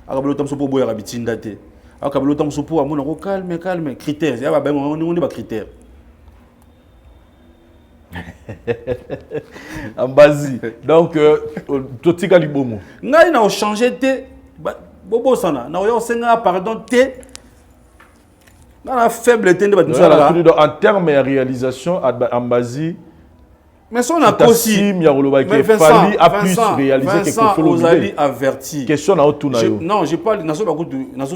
Câble tant que pour boire habitin daté. Câble tant que pour amon calme critères. Il y a ben on est pas critères. En base. Donc totika libomo. Ngai na changer té bobo sana. Na yo senga pardon té. Dans la faible tende en termes de réalisation en base mais ça on a aussi Fally a plus réalisé que Kofi Olomide averti question na otuna yo non j'ai pas na so ba kutu na so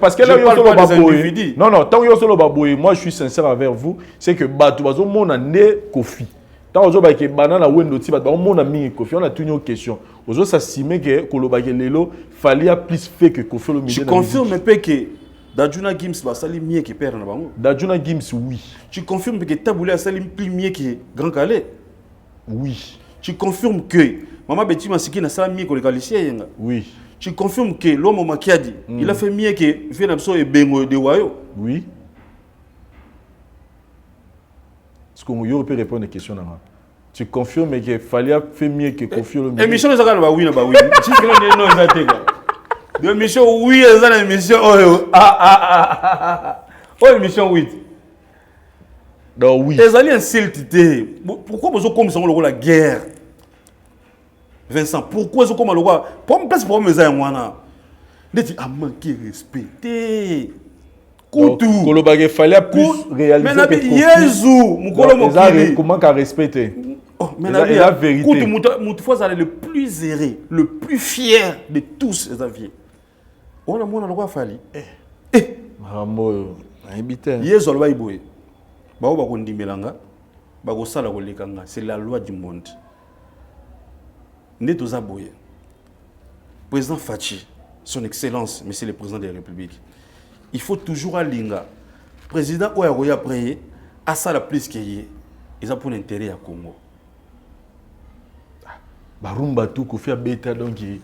parce que là yo solo baboye non tant yo solo baboye moi je suis sincère envers vous c'est que bato bazo mona ne Kofi tant ozo ba ke banana wendo ti bato mona mingi Kofi on a tuni aux questions ozo s'estimer que kolobake lelo Fally a plus fait que Kofi Olomide. Je confirme peu que Dajuna Gims va salir mieux que Père Nabango. Dajuna Gims, oui. Tu confirmes que Taboulé a sali plus mieux que Grand Calais? Oui. Tu confirmes que Maman Betty Masiki n'a sali mieux que le Galicien? Oui. Tu confirmes que l'homme Makiadi, il a fait mieux que Venamso et Bengo de Wayo? Oui. Est-ce qu'on peut répondre à la question? Tu confirmes que Fally a fait mieux que Kofi Olomide? Émission de Zagana, oui, oui. Tu sais que non, de mission oui, elle a une mission oh émission 8. Donc oui. Les alliés insultés. Pourquoi vous avez comme ça la guerre? Vincent, pourquoi vous avez comme la pour me place pour me dire moi dit a manqué respect. Koutou. Kolobage Fally a plus réalisé que Kofi. Mais Jésus, mukolo mokili. Comment qu'a respecté? Mais la vérité. Koutou fois ça le plus erré, le plus fier de tous les aviers. On a mon droit Fally. Rambo, habité. Yezo le baïboé. Bao ba kondi melanga, ba ko sala ko lekanga, c'est la loi du monde. Né toza boye. Président Fachi, son excellence, monsieur le président de la République. Il faut toujours alinga. Président Oyaroya prié, à ça la plus qu'il y ait. Ils ont pour l'intérêt à Congo. Barumba tout Kofi a bêta donc il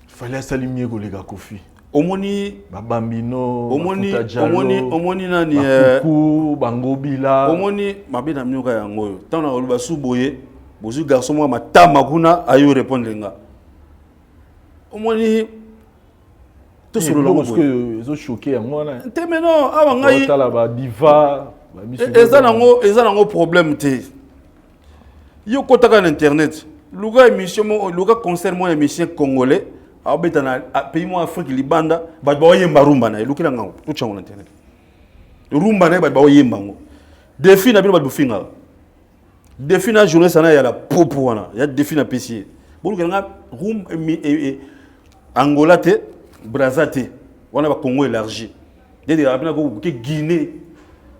fallait s'aligner avec les gars Kofi. Omoni Bambino, omoni nani Kuku, Bangobila. Omoni mabena mnyoka yango. Tant na oluba suboye, bozu garçon moi matama kuna ayo répondre nga. Omoni tout sur le parce que ils ont choqué yango na. Temeno awa ngai. Tala ba diva, ba eza nango problème te. Yo kotaka na internet. Luga émission luga concert moi émission congolais. Abeta na pays mo Afrique libanda ba yemba rumba na lukila ngao tuchango na internet rumba na ba yemba ngo défi na bino ba bufinga défi na journée sana ya la popo wana ya défi na PC bolu nga rum Angola te Brazza te wana ba Congo élargi dede abina ko ke Guinée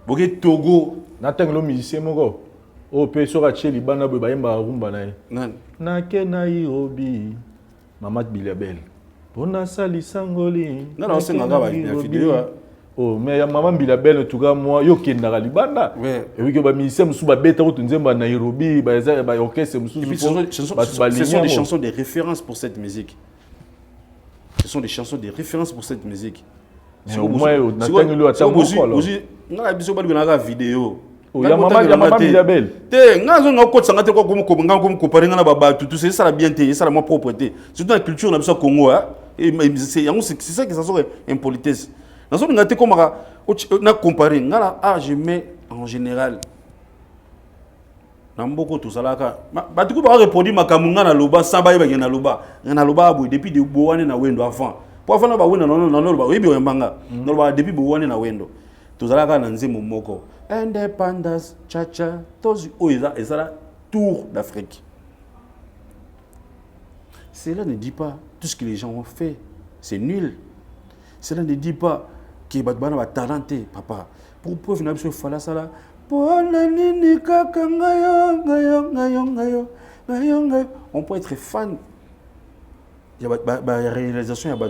boke Togo na tenglo musicien moko o pe so ka che libanda ba yemba rumba na na ke na Nairobi Maman Bilabel. On a sali sangoli. Non, non, c'est un vidéo. Oh, mais Maman Bilabel, en tout cas, moi, yo qui est dans la Libanda. Et oui, que bah, ministère moussou bah bête, on dit bah Nairobi, bah orchestre moussou. Ce sont des chansons de référence pour cette musique. Ce sont des chansons de référence pour cette musique. Mais au moins, on a tenu le attendre. On a besoin de vidéo. Il y a Maman Bilabel. Ngazo ngoko tsangate kwa kumukobanga kumukopari na baba tout c'est ça la bien té ça la moi propreté surtout dans la culture na biso Congo et c'est ça qui ça sont impolitesse nazo ngate komaka na comparer ngala je mets en général Namboko tout ça là ba tu ko répondre makamunga na loba samba yeba na loba boy depuis de bowane na wendo avant pour avant na ba wenda non loba yebi oyambanga no loba depuis bowane na wendo tout ça là na nzembo moko independence cha tozi oiza ezala tour d'Afrique. Cela ne dit pas tout ce que les gens ont fait, c'est nul. Cela ne dit pas que batbana va talenté papa pour preuve na biso fala sala. On peut être fan. Il y a des réalisations, il y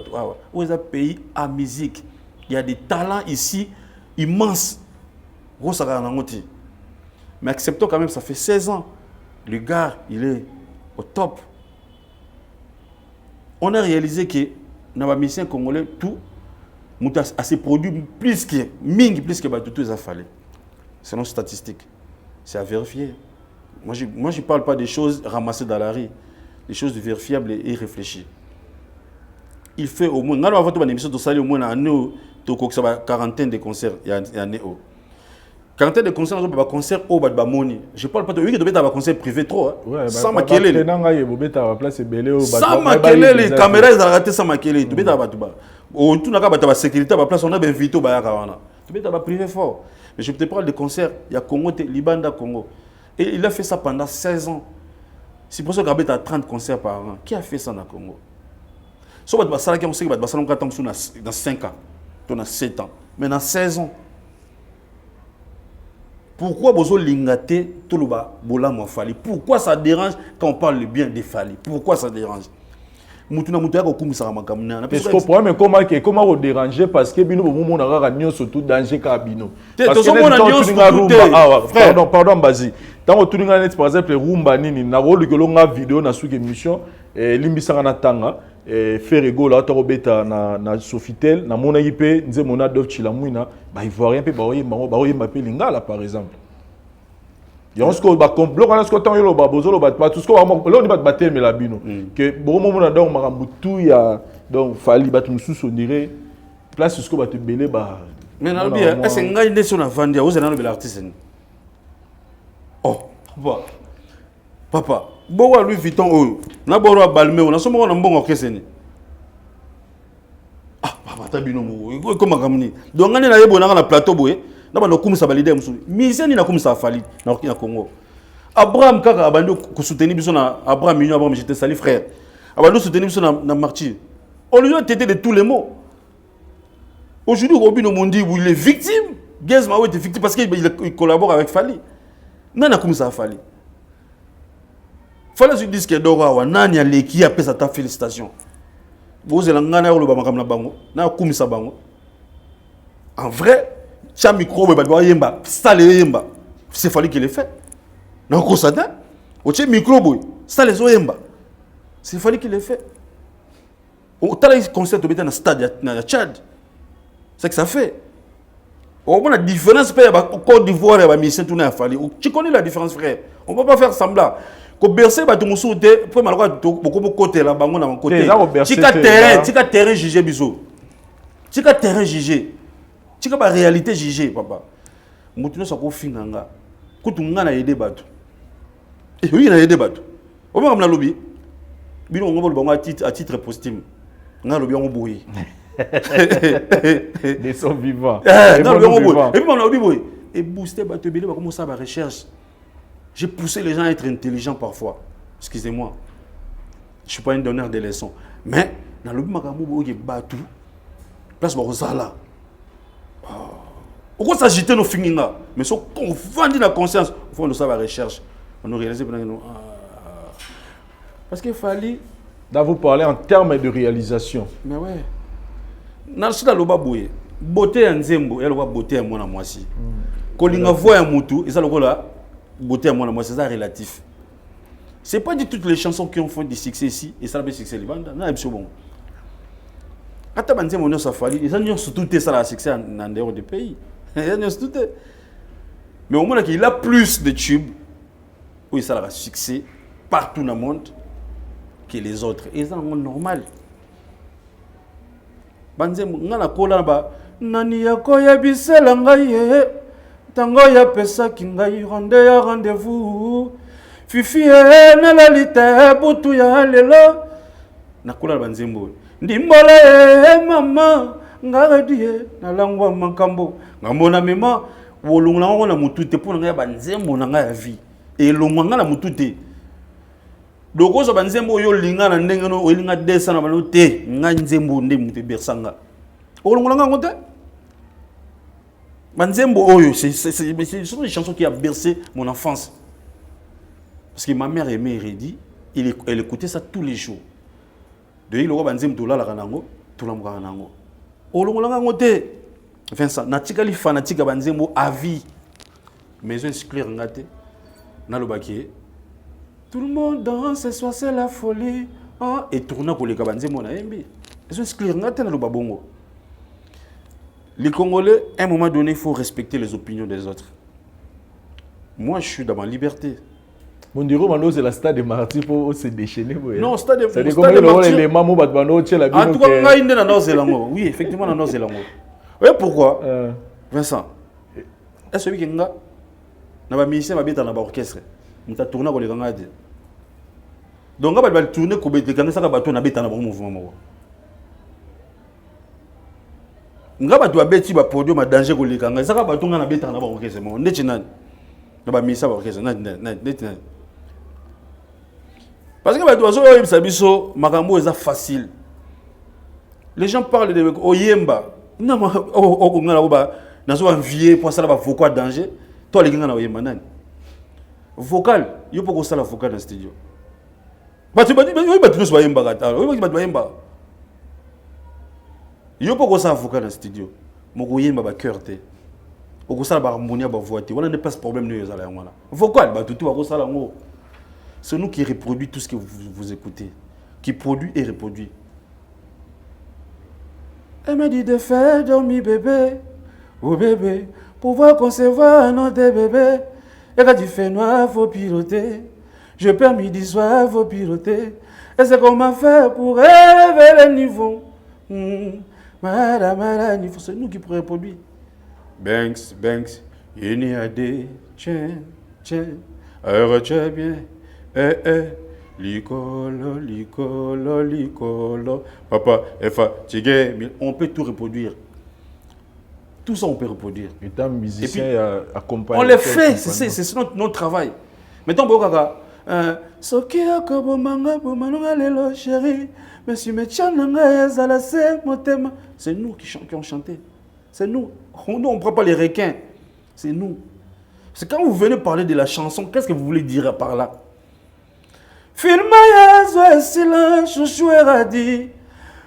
a des pays à musique. Il y a des talents ici immenses. Mais acceptons quand même, ça fait 16 ans. Le gars, il est au top. On a réalisé que dans les musiciens congolais, tout a ses produits plus que tout les a fallu. C'est nos statistiques. C'est à vérifier. Moi, je ne parle pas des choses ramassées dans la rue. Des choses vérifiables et réfléchies. Il fait au moins... Avant de émission de salut, au moins, une quarantaine de concerts. Il y a une quarantaine de concerts, il y a un concert au Badbamoni. Je ne parle pas de... Oui, il y a un concert privé trop. Sans maquiller. Sans maquiller, les caméras, ils ont raté sans maquiller. Il y a un sécurité, on a invité au Bayakawana. Il y a un privé fort. Mais je te parle de concerts, il y a Congo, Libanda, Congo. Et il a fait ça pendant 16 ans. C'est pour ça qu'il y a 30 concerts par an. Qui a fait ça dans le Congo? Si on sait qu'il y a dans 5 ans, dans 7 ans, mais dans 16 ans. Pourquoi vous avez tout le monde Fali? Pourquoi ça dérange quand on parle bien de Fali? Pourquoi ça dérange? Est-ce que le problème est comment vous dérangez parce que bino moment on surtout danger ka bino parce que pardon basi tant que net par exemple rumba nini na rôle que longa vidéo na sous émission limbisanga na tanga ferego la to beta na Sofitel na mona IP nze mona dof chilamwina ba ivoirien pe ba oyemba pe lingala par exemple. Il y a un score de complot, quand on a un bozolo, tout ce qu'on a, là on va battre mais la bino. Que bon moment on a donc maramutu il y a donc fali battre nous sous on dirait place ce qu'on va te belé bah. Mais non bien, est-ce que ngaï nation a vendu aux énarques de l'artiste? Oh, papa, bon à Louis Vuitton oh, na boro a balmé, on a somme on a bon orchestre ni. Ah, papa tabino mo, comment kamni. Donc on est là yebo na la plateau boé. N'abando comme ça validé musu mission ni na comme ça fali na Congo. Abraham kaka abando ko soutenir biso na Abraham Mignon Abraham j'étais sali frère. Abando soutenir biso na martyr. On lui a traité de tous les mots. Aujourd'hui Robino Mondi où il est victime, Gazma était victime parce qu'il collabore avec Fali. Nana comme ça Fali. Fallait se dire que Dora wa nani aleki après sa ta félicitation. Vous allez ngana lo ba makam na bango na comme ça bango. En vrai cha micro ba yemba ça le yemba c'est Fali qui le fait na ko ça da o che micro boy ça les yemba c'est Fali qui le fait o tala concert au na stade na Tchad c'est que ça fait on a la différence pa ba Côte d'Ivoire et ba mission tout na Fali tu connais la différence frère on peut pas faire semblant ko bercer ba to musoute pour malaka beaucoup côté là bango na côté tika terrain jugé biso tika terrain jugé tu as la réalité jugée, papa. Moutino sako finganga. Kutunga na yede batu. Et oui, na yede batu. O ba kamna lobby. Bino ngombo bango à titre posthume. Na lobby on boui. Des sont vivants. Na lobby on boui. Et puis on lobby boui. Et booster batu belé ba commencer à recherche. J'ai poussé les gens à être intelligents parfois. Excusez-moi. Je suis pas un donneur de leçons. Mais na lobby makambo boui batu. Place ba rozala. Pourquoi s'agiter nos finginga? Mais si on vendit la conscience, il faut nous savoir la recherche. On nous réalise parce qu'il fallait. Là, vous parlez en termes de réalisation. Mais ouais. Dans le loba boué, beauté en zembo, elle va beauté à moi à moi si. Quand on voit un moutou, et ça le là, beauté à moi c'est ça relatif. C'est pas du toutes les chansons qui ont fait du succès ici, et ça le succès les bandes. Non, c'est bon. Quand on a dit ça fallait, ils ont surtout ça la succès en dehors du pays. Mais au moins qu'il a plus de tubes où il a succès partout dans le monde que les autres. Et c'est normal. Banzem ngana kola ba nani yako ya bisela ngaye tango ya pesa kingai rendez-vous fifi na la lite butu ya lelo nakula banzembo ndimbola mama ngaredie na langwa makambo ngamona mema wolungula ngo na mutute pona nga banzembo na nga ya vie elongwa na mutute dokozo banzembo oyo linga na ndenge no olinga desa na balo te nga nzembo nde muté bersanga olongula nga ngote banzembo oyo c'est une chanson qui a bercé mon enfance parce que ma mère aimait Redi elle écoutait ça tous les jours de il roi banzembo to la kanango to la muka kanango olongula nga ngote Vincent natikali fanatique banzembo à vie maison exclure ngate na lobaki tout le monde danse ce soir c'est la folie et tourna pour les banzembo na yembi maison exclure ngate na lobabongo. Les Congolais, à un moment donné, il faut respecter les opinions des autres. Moi, je suis dans ma liberté. Mon dieu, c'est la stade de martyrs pour se déchaîner. Non, stade de martyrs. En tout cas, il y a un Zélango. Oui, effectivement, un Zélango. Vous voyez pourquoi Vincent, est-ce que vous avez un musicien qui a un orchestre? Vous avez tourné avec les gens. Donc, vous avez tourné avec les gens qui ont un mouvement. Ngaba tu abeti ba podium danger ko likanga saka batunga na beta na ba orchestre mo ndeti nani na ba misa ba orchestre ndeti nani parce que ba tu azo yebisa biso makambo eza facile les gens parlent de oyemba na o ngala ko ba nazo envier pour ça ba vocal danger to linga na oyemba nani vocal yo poko sala vocal dans studio ba tu so yemba kata yo ba tu yemba yo poko sa avocat dans le studio moko yemba ba cœur te oko sala ba harmonia ba voix te wala ne pas problème ne yozala ngwana vocal ba tutu ba sala ngo c'est nous qui reproduit tout ce que vous écoutez qui produit et reproduit. Elle m'a dit de faire dormir bébé oh bébé pouvoir concevoir un autre bébé et quand il fait noir faut piloter je perds midi soir faut piloter et c'est comment faire pour élever le niveau. Madame, c'est nous qui pourrions produire. Banks, il y a des tiens, retiens bien, licolo, papa est fatigué, mais on peut tout reproduire. Tout ça, on peut reproduire. Étant musicien, accompagné. On le fait, c'est notre travail. Mettons, Bokaka, Sokia Kobomanga, Bomanonga Lelo, chérie. C'est nous qui ont chanté. C'est nous. Nous, on ne prend pas les requins. C'est nous. C'est quand vous venez parler de la chanson, qu'est-ce que vous voulez dire par là? Filmaya silence, chouchou dit.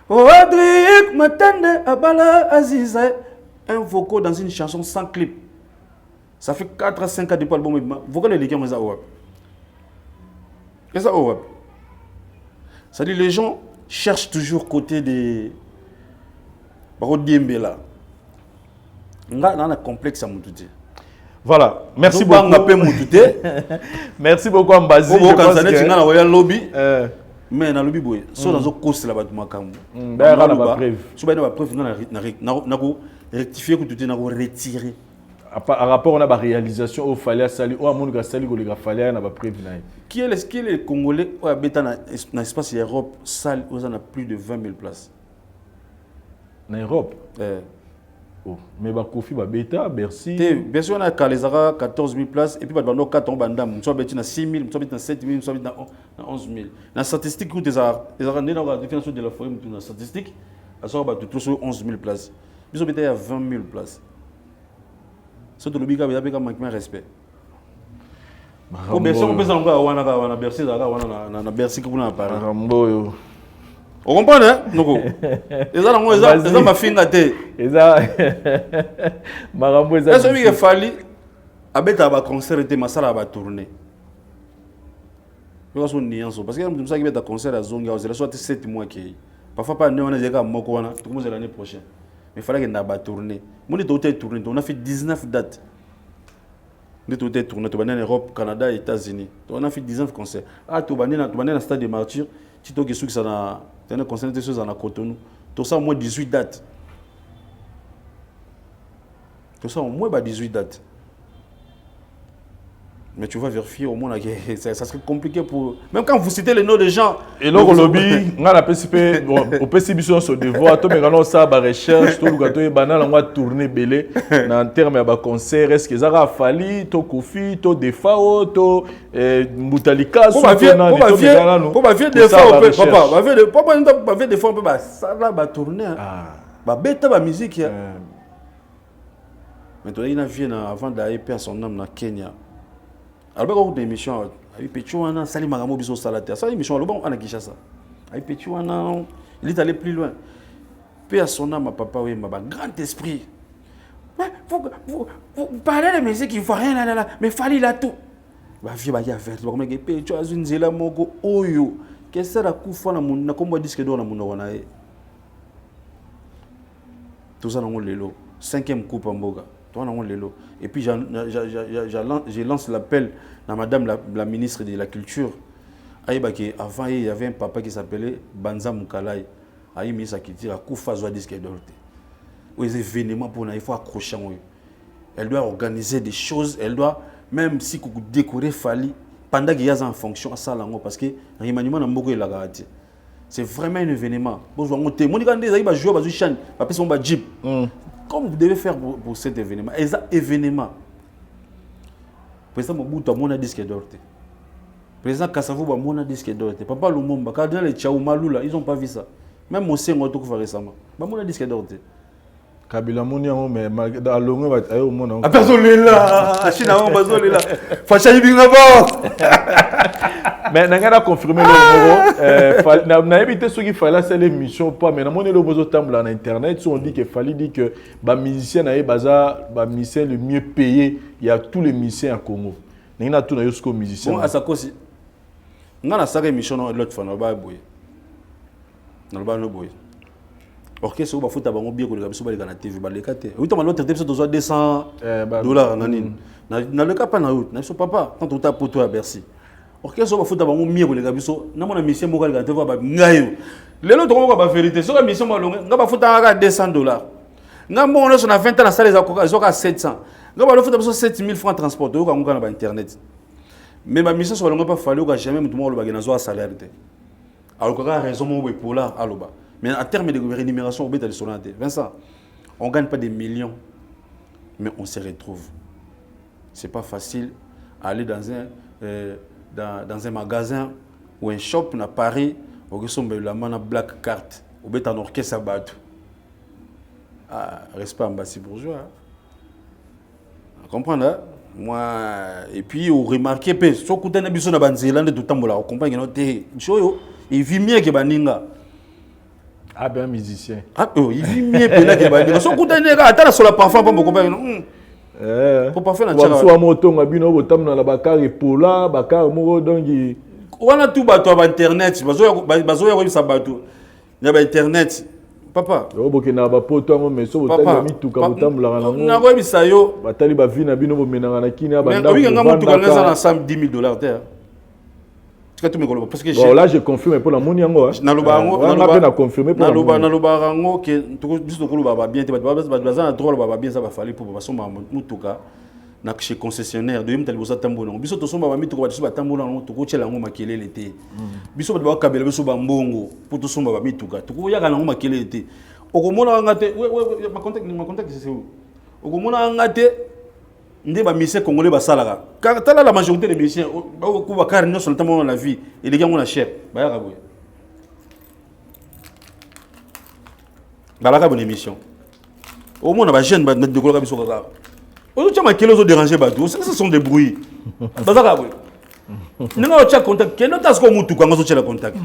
Rodrigue m'attendait à Bala Aziza. Un vocal dans une chanson sans clip. Ça fait 4 à 5 ans depuis l'album. Vocal les gens, ça dit les gens cherchent toujours côté des Barodiembela. On a un complexe à Moutouté. Voilà, merci beaucoup. Merci beaucoup Mbazi. Mais dans le lobby, so dans cause là-bas de Makambo. Rectifier que tout est retiré. À rapport à la réalisation, il fallait saluer, il fallait Qui est le Congolais qui habite dans l'espace Europe, salle où on a plus de 20 000 places. En Europe? Mais Kofi Babeta, Bercy. Bien sûr, on a 14 000 places et puis on a 4 ans, on a 6 000, on a 7 000, on a 11 000. Dans la statistique, les la définition de la forêt, dans la statistique, on a 11 000 places. Puis on a 20 000 places. C'est le biga avec un respect. Bercy, on peut en Bercy, on a Bercy comme on a parlé. On comprend, hein? Ils ont ma fille gâtée. Ils ont il fallait abeta ba concert et masala ba tourner. Parce que nous savons que concert à Zonga, c'est soit 7 mois qui. Parfois pas on a déjà moko wana, tout le l'année prochaine. Mais il fallait que na tourner. Mon était tourné, on a fait 19 dates. On était tourné, on a en Europe, Canada, États-Unis. On a fait 19 concerts. Ah, tu vas dans stade de martyrs, tu t'as que ça na un concert de choses en Cotonou. Tout ça au moins 18 dates. Tout ça au moins 18 dates. Mais tu vas vérifier au moins, ça serait compliqué pour... Même quand vous citez les noms des gens... Et là, au lobby, on a PCP, au PCB sur ce devoir, tout le monde a une recherche, tout le monde a tourné belé, en termes de concert, est-ce que ça a fallu, tout Kofi, tout Defao, tout Moutalika, pour ma vie des fois, papa, des fois, on peut ça là, tourner. Bête la musique. Maintenant, il a vu avant d'aller perdre son âme dans Kenya. Alors, il y a une émission, il y a une Sali Magamo Biso Salate. Ça, émission, il y a ça. Il est allé plus loin. Puis à son âme, papa, oui, grand esprit. Vous parlez de musique, il ne faut rien là, mais fallait là tout. Va vivre à faire, comme il y a tu as une zéla moko oyo. Qu'est-ce que ça coup fois na mon na comme disque d'or na mon wana. Tout ça dans le lot. 5e coupe en boga. Toi dans le lot. Et puis je lance l'appel à madame la ministre de la culture. Avant il y avait un papa qui s'appelait Banza Mukalai. Aïe ministre qui dit à coup fois zoa disque d'or. Les événements pour il faut accrocher. Elle doit organiser des choses, elle doit même si vous décorez Fali pendant qu'il y a en fonction à ça parce que remaniement n'a beaucoup la garantie. C'est vraiment un événement. Bon, je vais monter. Mon va jouer à chaîne, va passer son jeep. Comme vous devez faire pour cet événement. Et ça événement. Président Mobutu a mon disque d'or. Président Kassavou a mon disque d'or. Papa Lumumba, Cardinal et Tchaou Malula, ils n'ont pas vu ça. Même mon sien tout fait récemment. Mon disque d'or. Kabila Mounia, mais dans le monde, il y a au monde. Ah, personne n'est là. Chine, personne n'est là. Fachaï Bingabo. Mais on a confirmé le numéro. On a évité ce qu'il fallait, c'est l'émission. Mais on a le besoin de en internet. On dit qu'il fallait dire que les musiciens le mieux payé. Il y a tous les musiciens à Congo. On a tous les musiciens. Bon, à ça aussi. On a une émission l'autre fois. On a boy. Orchestre ou bafuta bango bien ko le kabiso ba na TV ba le kate. Oui, on l'autre épisode doit $200 nanine. Na le cas pas na route. Na so papa quand on t'a poto à Bercy. Orchestre ou bafuta bango bien ko le kabiso na mona mission mo ka le kate ba ngayo. Lelo to ko ba vérité. So ka mission mo longa nga bafuta ka $200. Nga mo on a 20 ans na salle za ko 700. Nga ba bafuta biso 7000 francs transport ko ka na ba internet. Mais ma mission so longa pas fallu que jamais mutumo lo ba na zo salaire te. Alors que raison mo pour là aloba. Mais en termes de rémunération, au bétal sonate, Vincent, on ne gagne pas des millions, mais on se retrouve. Ce n'est pas facile aller dans un magasin ou un shop à Paris, où on a la black card, où on a un orchestre à battre. Respect à Mbassi bourgeois. Vous comprenez? Moi, et puis, on remarque que si on a un biso na Banzélande, tout le temps, on comprend qu'il vit mieux que Baninga. Ah ben musicien. Ah il vit mieux que Baninga. Si on a sur la parfum, on comprend. Pour parfum, on a soit moto, on a bien au temps dans la Bakar et Pola, Bakar Moro donc. On a tout bateau à internet. Bazo ya ça bateau. Il y a internet. Papa. Oboke na ba poto mais so botali mituka botambula na ngo. Na ko bisa yo. Batali ba vina bino bo menanga na kini abanda. Mais oui, nga mutuka ngeza na $10,000 terre. Parce que bon, là je confirme pour la moni yango. Na confirmer pour na loba ngo que juste ko loba bien te bazana trop loba bien ça va falloir pour baso mutuka na chez concessionnaire de yimtali bosa tambola. Biso to somba ba mituka ba ba tambola ngo to ko chela ngo makelele te. Biso ba kabela biso ba mbongo pour to somba ba mituka. To ko yaka ngo makelele te. Okomona ngate ma contact c'est où? Okomona ngate ndé ba musiciens congolais ba salaka. Car la majorité des musiciens ko ba car non seulement dans la vie et les gens on a cher. Ba ya kaboy. Ba la ka bonne émission. Au moins on ba jeune ba de ko ka biso ka. On tient ma kilo déranger ba tout. Ce sont des bruits. Ba za kaboy. Ninga o cha contact ke no tas ko mutuka ngo so chela contact.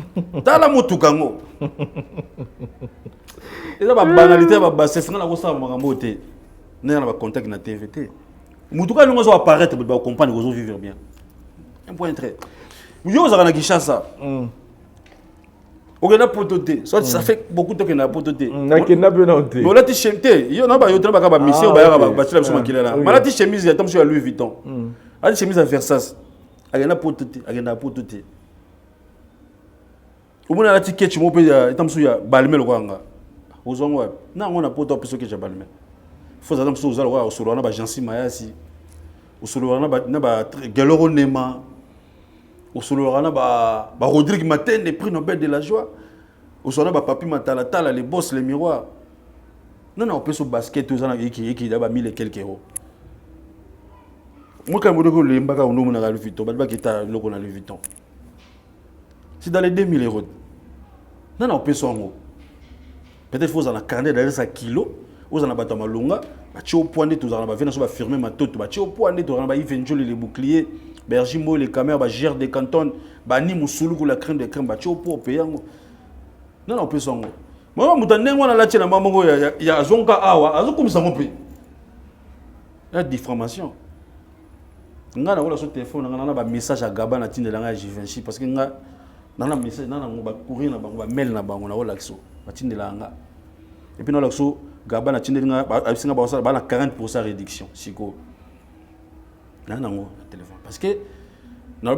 Tala mutuka ngo. Et ça ba banalité ba c'est fanga na ko sa makambo te. Na ba contact na TVT. Mutuka nous va apparaître pour comprendre que vous vivre bien. Un point très. Vous avez Kinshasa. On a pototé. Ça fait beaucoup de temps qu'on a pototé. Na kidnappé na hoté. On a ti chemté. Yo na ba yo tra ba mission ba ba tila biso makila. Malati chemise ya tamso ya Louis Vuitton. Ali chemise à Versace. Agenda pototé, agenda pototé. Au moins la ticket tu m'opé ya tamso ya balmé le kwanga. Ozongo. Na on a poto piso ke ja balmé. Faut attendre que vous allez voir sur l'agence Mayasi. osolora na ba Galoro Nema, osolora na ba Rodrigue Matende, prix Nobel de la joie, osolora ba Papi Matala, les boss, les miroirs. Non, on peut se basket, tout ça, qui a 1000 et quelques euros. Moi, quand je dis que les Mbaka ont le Louis Vuitton, je dis que le Louis Vuitton. C'est dans les 2000 euros. Non, on peut se faire. Peut-être qu'il faut en carnet d'aller à kilo, vous en avez battu ma longa, tu au point de tout, vous en avez firmer ma tête, tu au point de tout, vous en avez les boucliers, Bergimo, les caméras, gère des cantons, Bani Moussoulou, la crème de crème, tu au point payer. Non, on peut se faire. Moi, je suis en train de il y a Zonka Awa, comme ça, il y a diffamation. Je suis en train téléphone, je un message à Gaba, je suis en train de parce que je suis un message, je suis un mail, je suis et puis, nous avons Gaba, je suis en 40% réduction. Parce que il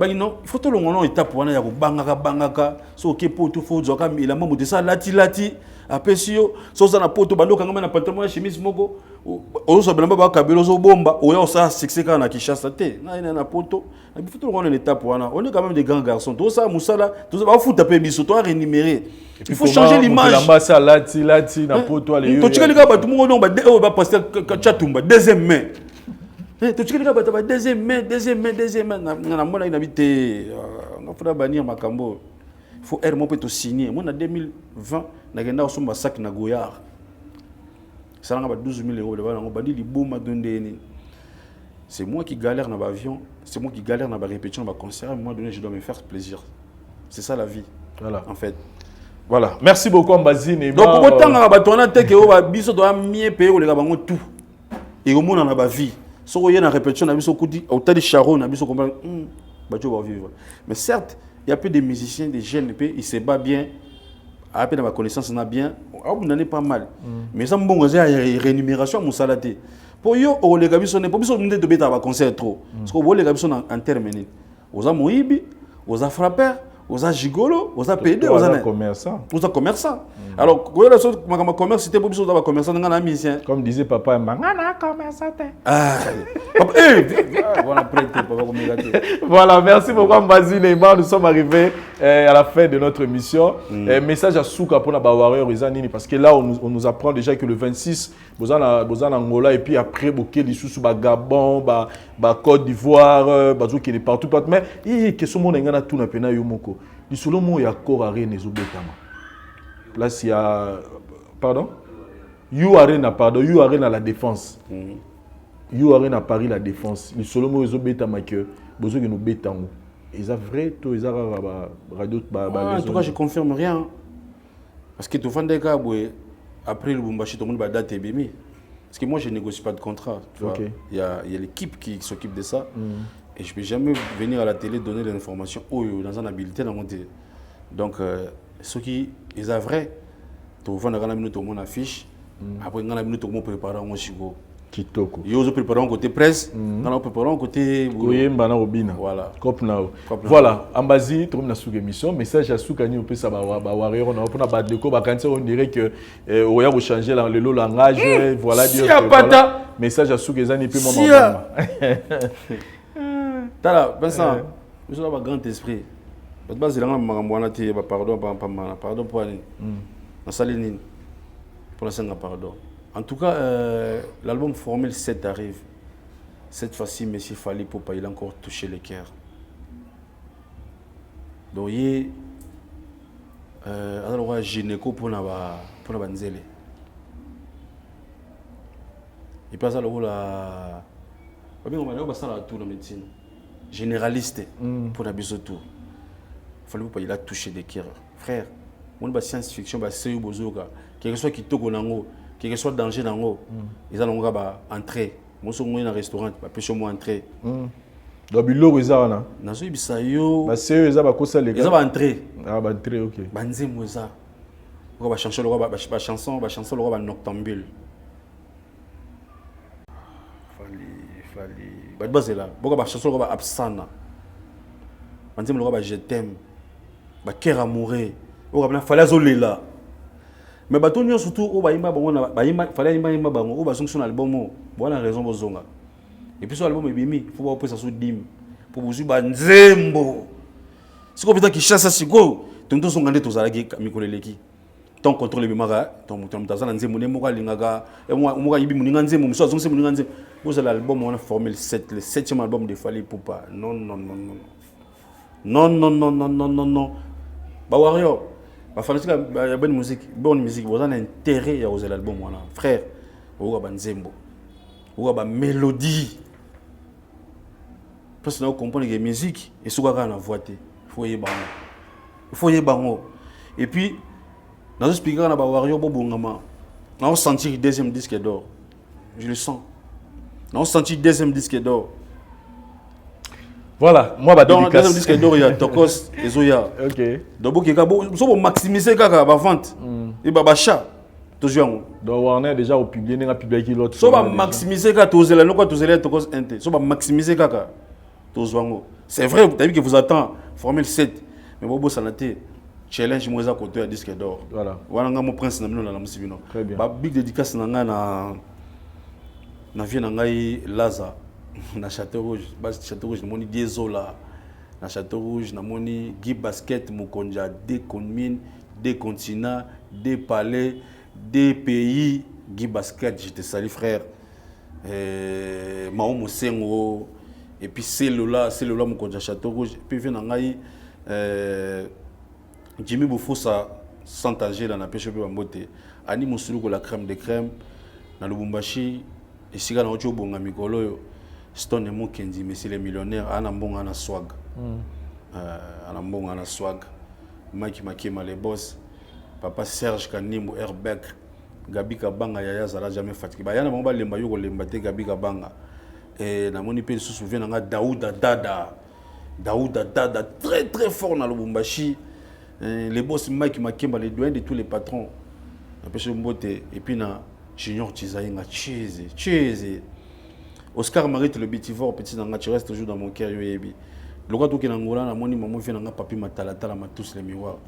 faut que l'on ait étape pour aller bangaka so ke poto faut zoka il a mamu de ça lati apesio so ça na poto bando kanga na pantalon chemise moko o so belamba ba kabelo so bomba o ya ça sexeka na Kinshasa te na poto il faut que l'on ait étape pour on est quand même des grands garçons tout ça musala tout ça va foutre taper biso toi rémunérer il faut changer l'image l'ambassade lati na poto les to chika lika ba tout monde ba passer chatumba deuxième main. Tu sais que deuxième main, il faut bannir Makambo. Il faut être signer. Moi, en 2020, je suis sac na Goyard. Ça a 12 000 €. C'est moi qui galère dans l'avion, c'est moi qui galère dans la répétition, dans le concert. À un moment donné, je dois me faire plaisir. C'est ça la vie, voilà. En fait. Voilà. Merci beaucoup, Mbazine. Donc, autant que doit mieux payer tout. Et au monde, on a la vie. Si on a une répétition, on a des charons, on a vivre. Mais certes, il y a peu de musiciens, des jeunes, ils se battent bien, à peine ma connaissance, on a bien, on en est pas mal. Mais ça, bon, il y a une rémunération, mon salaté. Pour eux, on les gars, on n'est pas besoin de bêter à concert trop. Parce que les gars sont en terminé. Aux Moïbi, aux frappeurs, aux gigolo, aux PD, aux commerçants. Aux commerçants. Alors, quand la chose, ma commerce, c'était pour besoin d'avoir commerçant dans la mission. Comme disait papa, mangana commerçant. Ah, voilà, merci beaucoup, Mbazine Neymar. Nous sommes arrivés à la fin de notre émission. Message à Souka pour la Bawarrior, parce que là, on nous apprend déjà que le 26, vous en Angola, et puis après, les sous Gabon, Côte d'Ivoire, qui est partout. Mais il y a que ce monde a tout na pena yomoko. Il y a il y a corps à rien là, il y a. Pardon? You Arena, pardon. You Arena la défense. You Arena Paris la défense. Le solo mot est bêta que besoin que nous bêtons. Ils ont vrai tout, ils ont radio. En tout cas, je confirme rien. Parce que tout le monde après le Bumbashi, tout le monde va date Bimi. Parce que moi, je ne négocie pas de contrat. Okay. Il y a l'équipe qui s'occupe de ça. Et je ne peux jamais venir à la télé donner l'information dans une habilité. Donc, ceux qui ils ont vrai, tout le monde affiche. Après, il y a une minute où on prépare un chico. Kitoko. Ils ont préparé un côté presse, ils ont préparé un côté. Voilà. Voilà. Ambazi, tout le monde a sous émission. Message à Soukani, on peut savoir. On dirait que on a changé le langage. Voilà. Message à Soukani, puis maman. Tala, Vincent, je suis un grand esprit. Pardon pour aller. Pour la pardon. En tout cas, l'album Formule 7 arrive. Cette fois-ci, M. Fally Poupa, il a encore touché les cœurs. Donc, il y a un gynéco pour la banzele. Il passe à la médecine. Généraliste pour la bisotour. Fally Poupa, il a touché des cœurs. Frère, on a science-fiction, c'est Bozoka. Quel que soit qui toque quel que soit le danger dans l'eau, ils allont entrer. Moi, je suis dans un restaurant, je suis entrer. Donc, il y a des gens qui sont entrés. Ah, entrer, ok. La chanson, Noctambule. Fally. La chanson, Absana. Je t'aime. Cœur amoureux. Fallait là. Mais surtout, il fallait un album. Voilà la raison pour zonga. Et puis sur l'album ebimi, il faut voir après ça sous dim pour vous suivre nzembo. C'est comme ça qui chasse si go. Tonton son gandé tous alagi mikoleleki. Ton contrôle bimara, ton mutazana nzembo ne moka lingaga et moi yibi muninga nzembo, so zonse muninga nzembo. Vous avez l'album on a formé le 7e album de Fally Ipupa. Non. Bah Wario, bah fanatique la bonne musique, vous avez intérêt à oser l'album voilà. Frère, vous avez nzembo. Vous avez mélodie. Parce que nous comprenons que la musique et ce qu'on a dans voix, il faut y bango. Et puis dans ce speaker na ba Wario bobongama. On sentir le deuxième disque d'or. Je le sens. On sentit deuxième disque d'or. Voilà, moi dans le deuxième disque d'or il y a Tokos et Zoya. OK. Donc il faut maximiser kaka ba vente et ba achat. Toujours. Donc Warner déjà au publier n'a publié l'autre. So ba maximiser kaka tozela no quoi tozela Tokos NT. So ba maximiser kaka. C'est vrai, vous avez vu que vous attend Formule 7. Mais bon, ça n'a été challenge moi côté à disque d'or. Voilà. Voilà mon prince na la musibino. Très bien. Ba big dédicace na vie na ngai Laza na Château Rouge. Ba Château Rouge moni Diezola. Na Château Rouge na moni Guy Basket Mukonja des communes, des continents, des palais, des pays. Guy Basket, je te salue frère. Mao Mosengo. Et puis c'est là mon conja Château Rouge. Et puis vient ngai Jimmy Bofosa s'entager dans la pêche de Bambote. Ani Moussoukou la crème de crème dans Lubumbashi. Et si on a autre bon amicolo, Stone et Mokendi, mais c'est les millionnaires. Anambon ana swag. Anambon ana swag. Mike Makema les boss. Papa Serge Kanimbo Herbeck. Gabi Kabanga Yaya Zala jamais fatigué. Bayana Mamba Lemba Yoko Lembate Gabi Kabanga. Et la monipé se souvient de Daouda Dada très très fort dans le Lubumbashi. Les boss Mike Makemba, les doyens de tous les patrons. Et puis na Junior Tizaïnga, Cheese. Oscar Marite le Bitivore, petit nanga, tu restes toujours dans mon cœur. Le gars qui est en Angola, la moni maman vient dans papi matala ma tous les miroirs.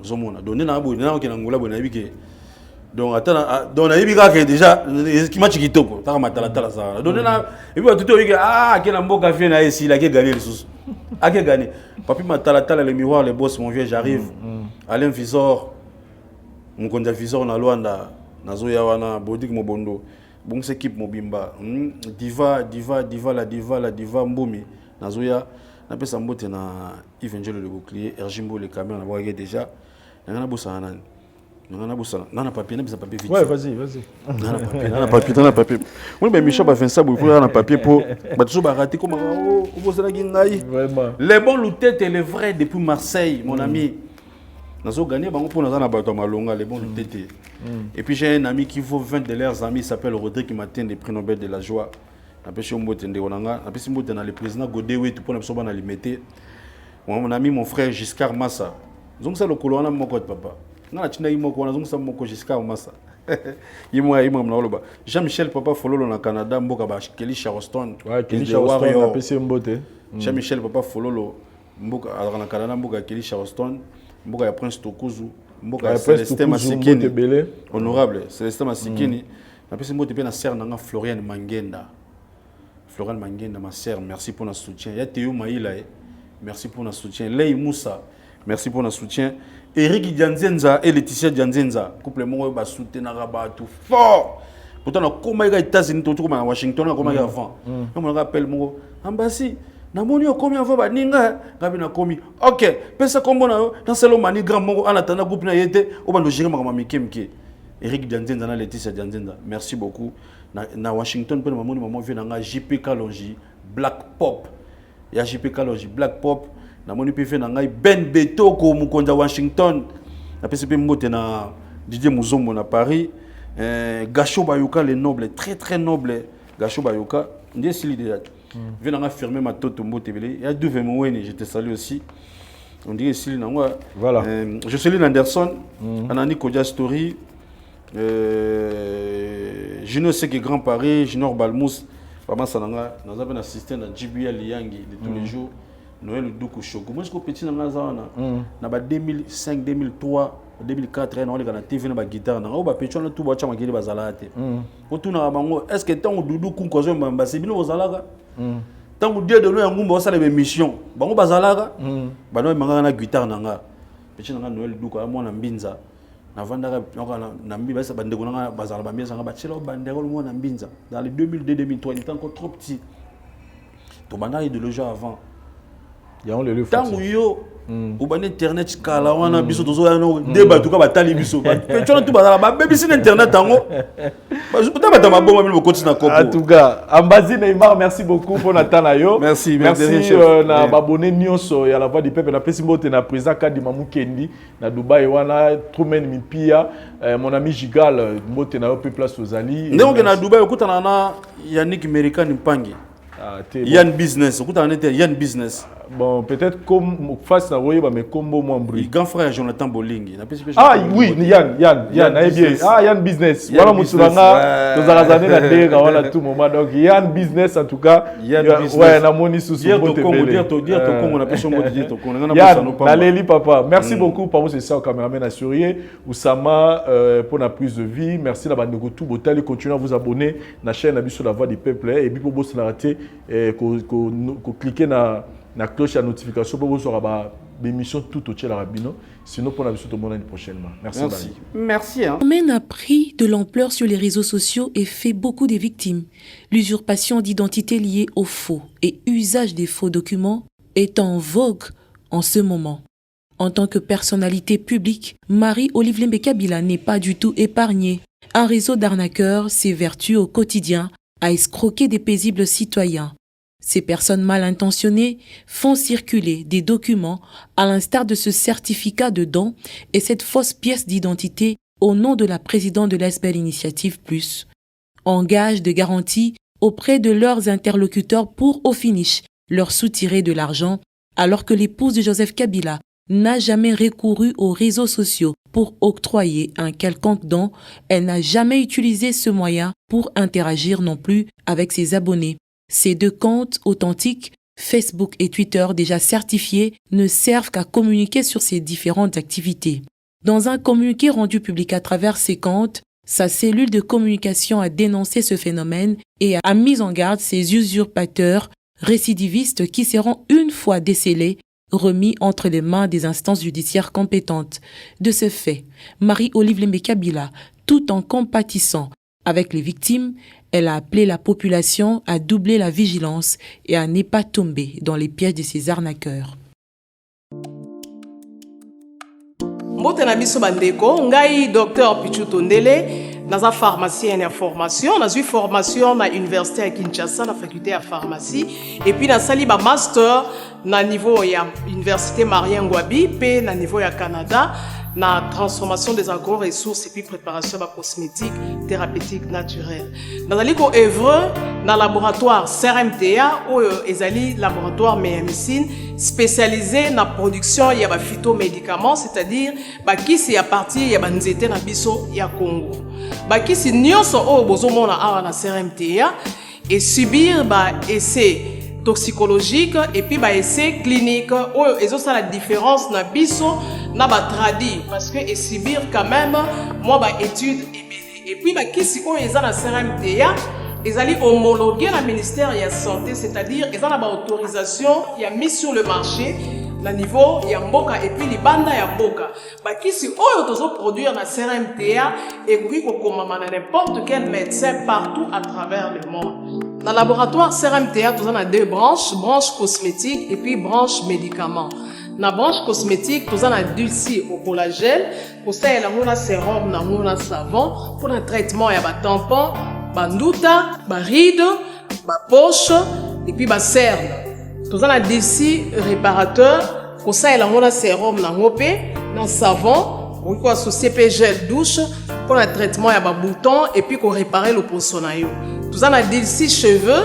Zomona donné na bo na qui en Angola bo na bike. Donc attends donc na ibika que déjà qui match qui toko ta matala ça. Donné na et puis tout est ah qui na mboka vient na ici la qui gagner les sous. A qui gagner. Papi matala les miroirs les boss mon vieux j'arrive. Alain Visor mon konja Visor na Luanda na Zoya wana bodik mo bondo. Bon équipe mobimba. Diva la diva Mbomi na Zoya na pesa mbote na Evangelo le bouclier Erjimbo le camion na boye déjà. Na bossa na Nana papier, n'a papier vite. Ouais, vas-y. Nana papier. Oui, mais Michel va faire ça, il faut un papier pour. Tu vas rater comment Vraiment. Les bons loutés, les vrais depuis Marseille, mon ami. Nous avons gagné pour nous en les bons loutés. Et puis j'ai un ami qui vaut 20 de leurs amis, il s'appelle Rodrigue, qui m'atteint des prix Nobel de la joie. Le président Godéwe, tout pour nous sommes limité. Mon ami, mon frère Giscard Massa. Donc ça le colonel mon code papa. Non, tu n'as pas mon Giscard Massa. Jean-Michel Papa follow au Canada, Mboka Kelly Charleston. Ouais, Kelly Charleston a PC Mbote. Jean-Michel Papa follow Mboka au Canada, Mboka Kelly Charleston, Mboka Prince Tokuzu, Mboka Célestin Masikini. Honorable, Célestin Masikini. Na PC Mbote pe na sœur nanga Florian Mangenda. Florian Mangenda ma sœur, merci pour notre soutien. Ya Théo Maïla, merci pour notre soutien. Lei Moussa, merci pour notre soutien. Eric Dianzenza et Laetitia Dianzenza, couple mon ba soutenir tout fort. Pourtant na koma aux États-Unis tout comme à Washington comme avant. On me rappelle mon embassy. Na moni combien avant ba ninga gabi na komi. OK, pesa kombo na dans selo mani grand mon en attendant groupe na yete o bando gérer ma mikemke. Eric Dianzenza na Laetitia Dianzenza. Merci beaucoup. Na Washington pe moni maman vient na JP Kalonji Black Pop. Ya JP Kalonji Black Pop. Na moni pe fait na ngai Ben Betoko mukonza Washington na PCP mbote na Didier Muzombo na Paris Gacho Bayuka les nobles très noble Gacho Bayuka ndiye sili déjà vient na firmer ma toto mbote belé ya Duve Mweni je te salue aussi on dirait sili na moi voilà je salue Anderson Anani Kodja Story Junior Seki Grand Paris Junior Balmous vraiment ça na nous avons assisté à JBL Liangi de tous les jours Noël Doukou Chogo. Moi, je suis petit dans la zone. 2005, 2003, 2004 on est dans la TV na guitare na ba pecho na tout ba chama kili bazala te otuna bango est-ce que tant Doudou kunkozo mbamba c'est bino bazalaka tant Dieu de nous ya ngumba osala be mission bango bazalaka bano manga na guitare nanga pecho na Noël duko amona mbinza na vandaka na mbi basa bandeko na bazala ba miesa nga ba chelo bandeko mo na mbinza dans les 2002 2003 il était encore trop petit to banda idéologie avant ya on le tangu yo ubane internet kala wana biso tozo ya no débat tout ka batali biso pecho na tout bazala ba bebisi internet tango peut-être bata mabongo même côté na kopo en tout cas Ambazi Neymar merci beaucoup pour natana yo merci na babone nyonso ya la voix du peuple na pesi mbote na président Kadi Mamukendi na Dubai wana Truman Mipia mon ami Gigal mbote na yo pe place aux ali ndenge na Dubai okutana na Yannick American Mpangi Yann Business okutana na Yann Business. Bon, peut-être comme face à Royeba, mais comme mon bruit. Grand frère Jonathan Boling. Ah oui, Yann, bien. Ah, Yann Business. Voilà, Moutsoulanga, nous allons aller la terre, voilà tout moment. Donc, Yann Business, en tout cas. Yann Business. Ouais, na moni sous dire ton Congo, on appelle son mot dire ton Congo. Yann, Naléli, papa. Merci beaucoup pour vous, c'est ça, au caméraman assuré. Oussama, pour la prise de vie. Merci, la bande de tout. Botal, continuez à vous abonner à la chaîne Abisso la voix du peuple. Et puis, pour vous, c'est raté, cliquez dans la cloche à notification pour vous aurez des émissions tout au Tchèque Rabino. Sinon, pour la visite au monde prochainement. Merci. Merci. Le phénomène a pris de l'ampleur sur les réseaux sociaux et fait beaucoup de victimes. L'usurpation d'identité liée aux faux et usage des faux documents est en vogue en ce moment. En tant que personnalité publique, Marie-Olive Lembe Kabila n'est pas du tout épargnée. Un réseau d'arnaqueurs s'évertue au quotidien à escroquer des paisibles citoyens. Ces personnes mal intentionnées font circuler des documents à l'instar de ce certificat de don et cette fausse pièce d'identité au nom de la présidente de l'Esbel Initiative Plus. En gage de garantie auprès de leurs interlocuteurs pour au finish leur soutirer de l'argent alors que l'épouse de Joseph Kabila n'a jamais recouru aux réseaux sociaux pour octroyer un quelconque don, elle n'a jamais utilisé ce moyen pour interagir non plus avec ses abonnés. Ces deux comptes authentiques, Facebook et Twitter déjà certifiés, ne servent qu'à communiquer sur ces différentes activités. Dans un communiqué rendu public à travers ces comptes, sa cellule de communication a dénoncé ce phénomène et a mis en garde ces usurpateurs récidivistes qui seront une fois décelés remis entre les mains des instances judiciaires compétentes. De ce fait, Marie-Olive Lembe Kabila, tout en compatissant avec les victimes, elle a appelé la population à doubler la vigilance et à ne pas tomber dans les pièges de ces arnaqueurs. Mbote na biso bandeko, ngai Dr Pichu Tondele, naza pharmacien en formation, naza formation na université à Kinshasa na faculté à pharmacie et puis na sali ba master na niveau ya université Marien Ngouabi pe na niveau ya Canada na transformation des agro-ressources et puis préparation de cosmétiques thérapeutiques naturelles. Dans le ko œuvre dans laboratoire CRMTA ou ezali laboratoire médecine spécialisé dans la production ya ba phytomédicaments, c'est-à-dire ba kisi ya partie ya banzete na biso ya Congo. Ba kisi nyonso o bozomona awa na CRMTA et subir ba essai toxicologique et puis ba essai clinique ou ezo ça la différence na biso na ba tradi parce que et subir quand même moi ba étude et puis ba kisi o eza na CRMTA ezali homologué na ministère ya santé, c'est-à-dire ils ont la autorisation ya mise sur le marché na niveau ya mboka et puis libanda ya mboka ba kisi oyo tozo produire na CRMTA et koki ko komama na n'importe quel médecin partout à travers le monde. Dans le laboratoire CRMTA, nous avons deux branches, branche cosmétique et puis branche médicaments. Dans la branche cosmétique, nous avons dulci au collagène, pour ça, il y a un sérum, un savon, pour le traitement, il y a un tampon, un ndouta, un ride, un poche, et puis un cerne. Nous avons dulci réparateur, pour ça, il y a un sérum, un savon, pour qu'on associe gel douche, pour le traitement, il y a un bouton, et puis qu'on répare le poissonaillot. Nous avons des cheveux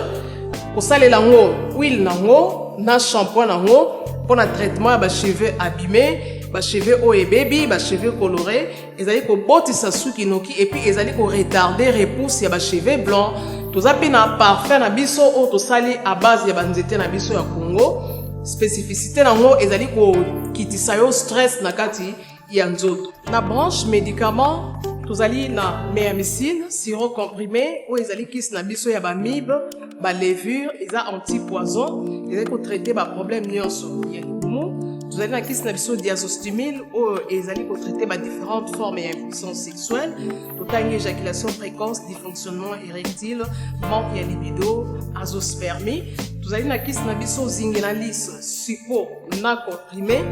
pour ça les lango huile nango na shampoing nango pour le traitement des cheveux abîmés, des cheveux haut et baby, des cheveux colorés, ils allaient ko botisa suki noki et puis ils allaient ko retarder repousse ya ba cheveux blancs. Tous a pena parfum na biso o to sali à base ya banzete na biso ya Congo. Spécificité nango ils allaient ko kitisa yo stress na kati ya nzoto. Na branche médicament tozali na méamycine sirop comprimé oyo ezali kisi na biso ya bamibe balevure eza antipoison ezali kotraite baproblème nyonso ya libumu. Tozali na kisi na biso diazostimile oyo ezali kotraite différentes formes ya impuissance sexuelle totangi éjaculation précoce, dysfonctionnement érectile, manque ya libido, azoospermie. Tozali na kisi na biso zingenalis supo na comprimé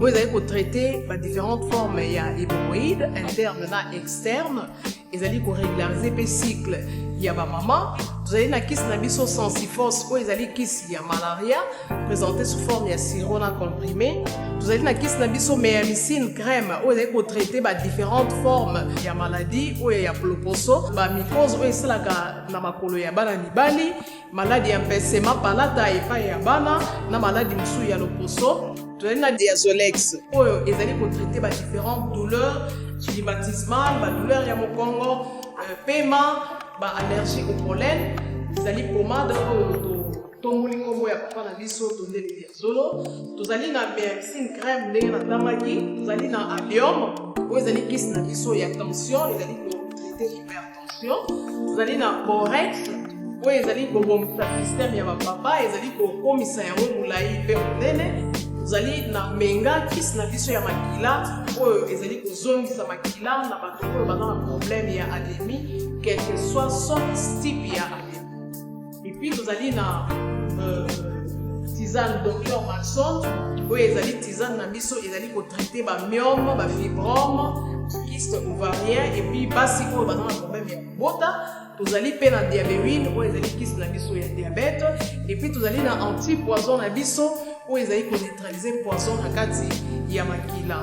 oyo ezali kotraite différentes formes ya hémorroïde interne na externe ezali korégulariser pe cycle ya bamama. Tozali na kisi na biso sensifos oyo ezali kisi ya malaria présenté sous forme ya sirop na comprimé. Tozali na kisi na biso méamycine crème oyo ezali kotraite différentes formes ya maladie oyo ya ploposo bamycose oyo esalaka na makolo ya bana mibali, maladi ya mpesema palata epai ya bana na maladi mosusu ya loposo. Tozali na diazolex oyo ezali kotraite différentes douleurs climatismales, douleurs ya mokongo, paiement, allergie au pollen. Ezali pomade oyo tongoli nkombo ya papa na biso tondele diazolo. Tozali na méamycine crème ndenge na tamaki. Tozali na allium oyo ezali kisi na biso ya tension ezali kotraite hypertension. Tozali na borex oyo ezali kobomisa système ya bapapa ezali kokomisa yango molai mpe monene. Tozali na menga kisi na biso ya makila oyo ezali kozongisa makila na bato oyo baza na problème ya anémie quel que soit son type ya anémie. Et puis tozali na tisane Dr Malson oyo ezali tisane na biso ezali kotraite bamyome, bafibrome, kyste ovarien et puis basi oyo baza na problème ya kobota. Tozali pe na diabétine oyo ezali kisi na biso ya diabète et puis tozali na antipoison na biso oyo ezali koneutraliser poison na kati ya makila.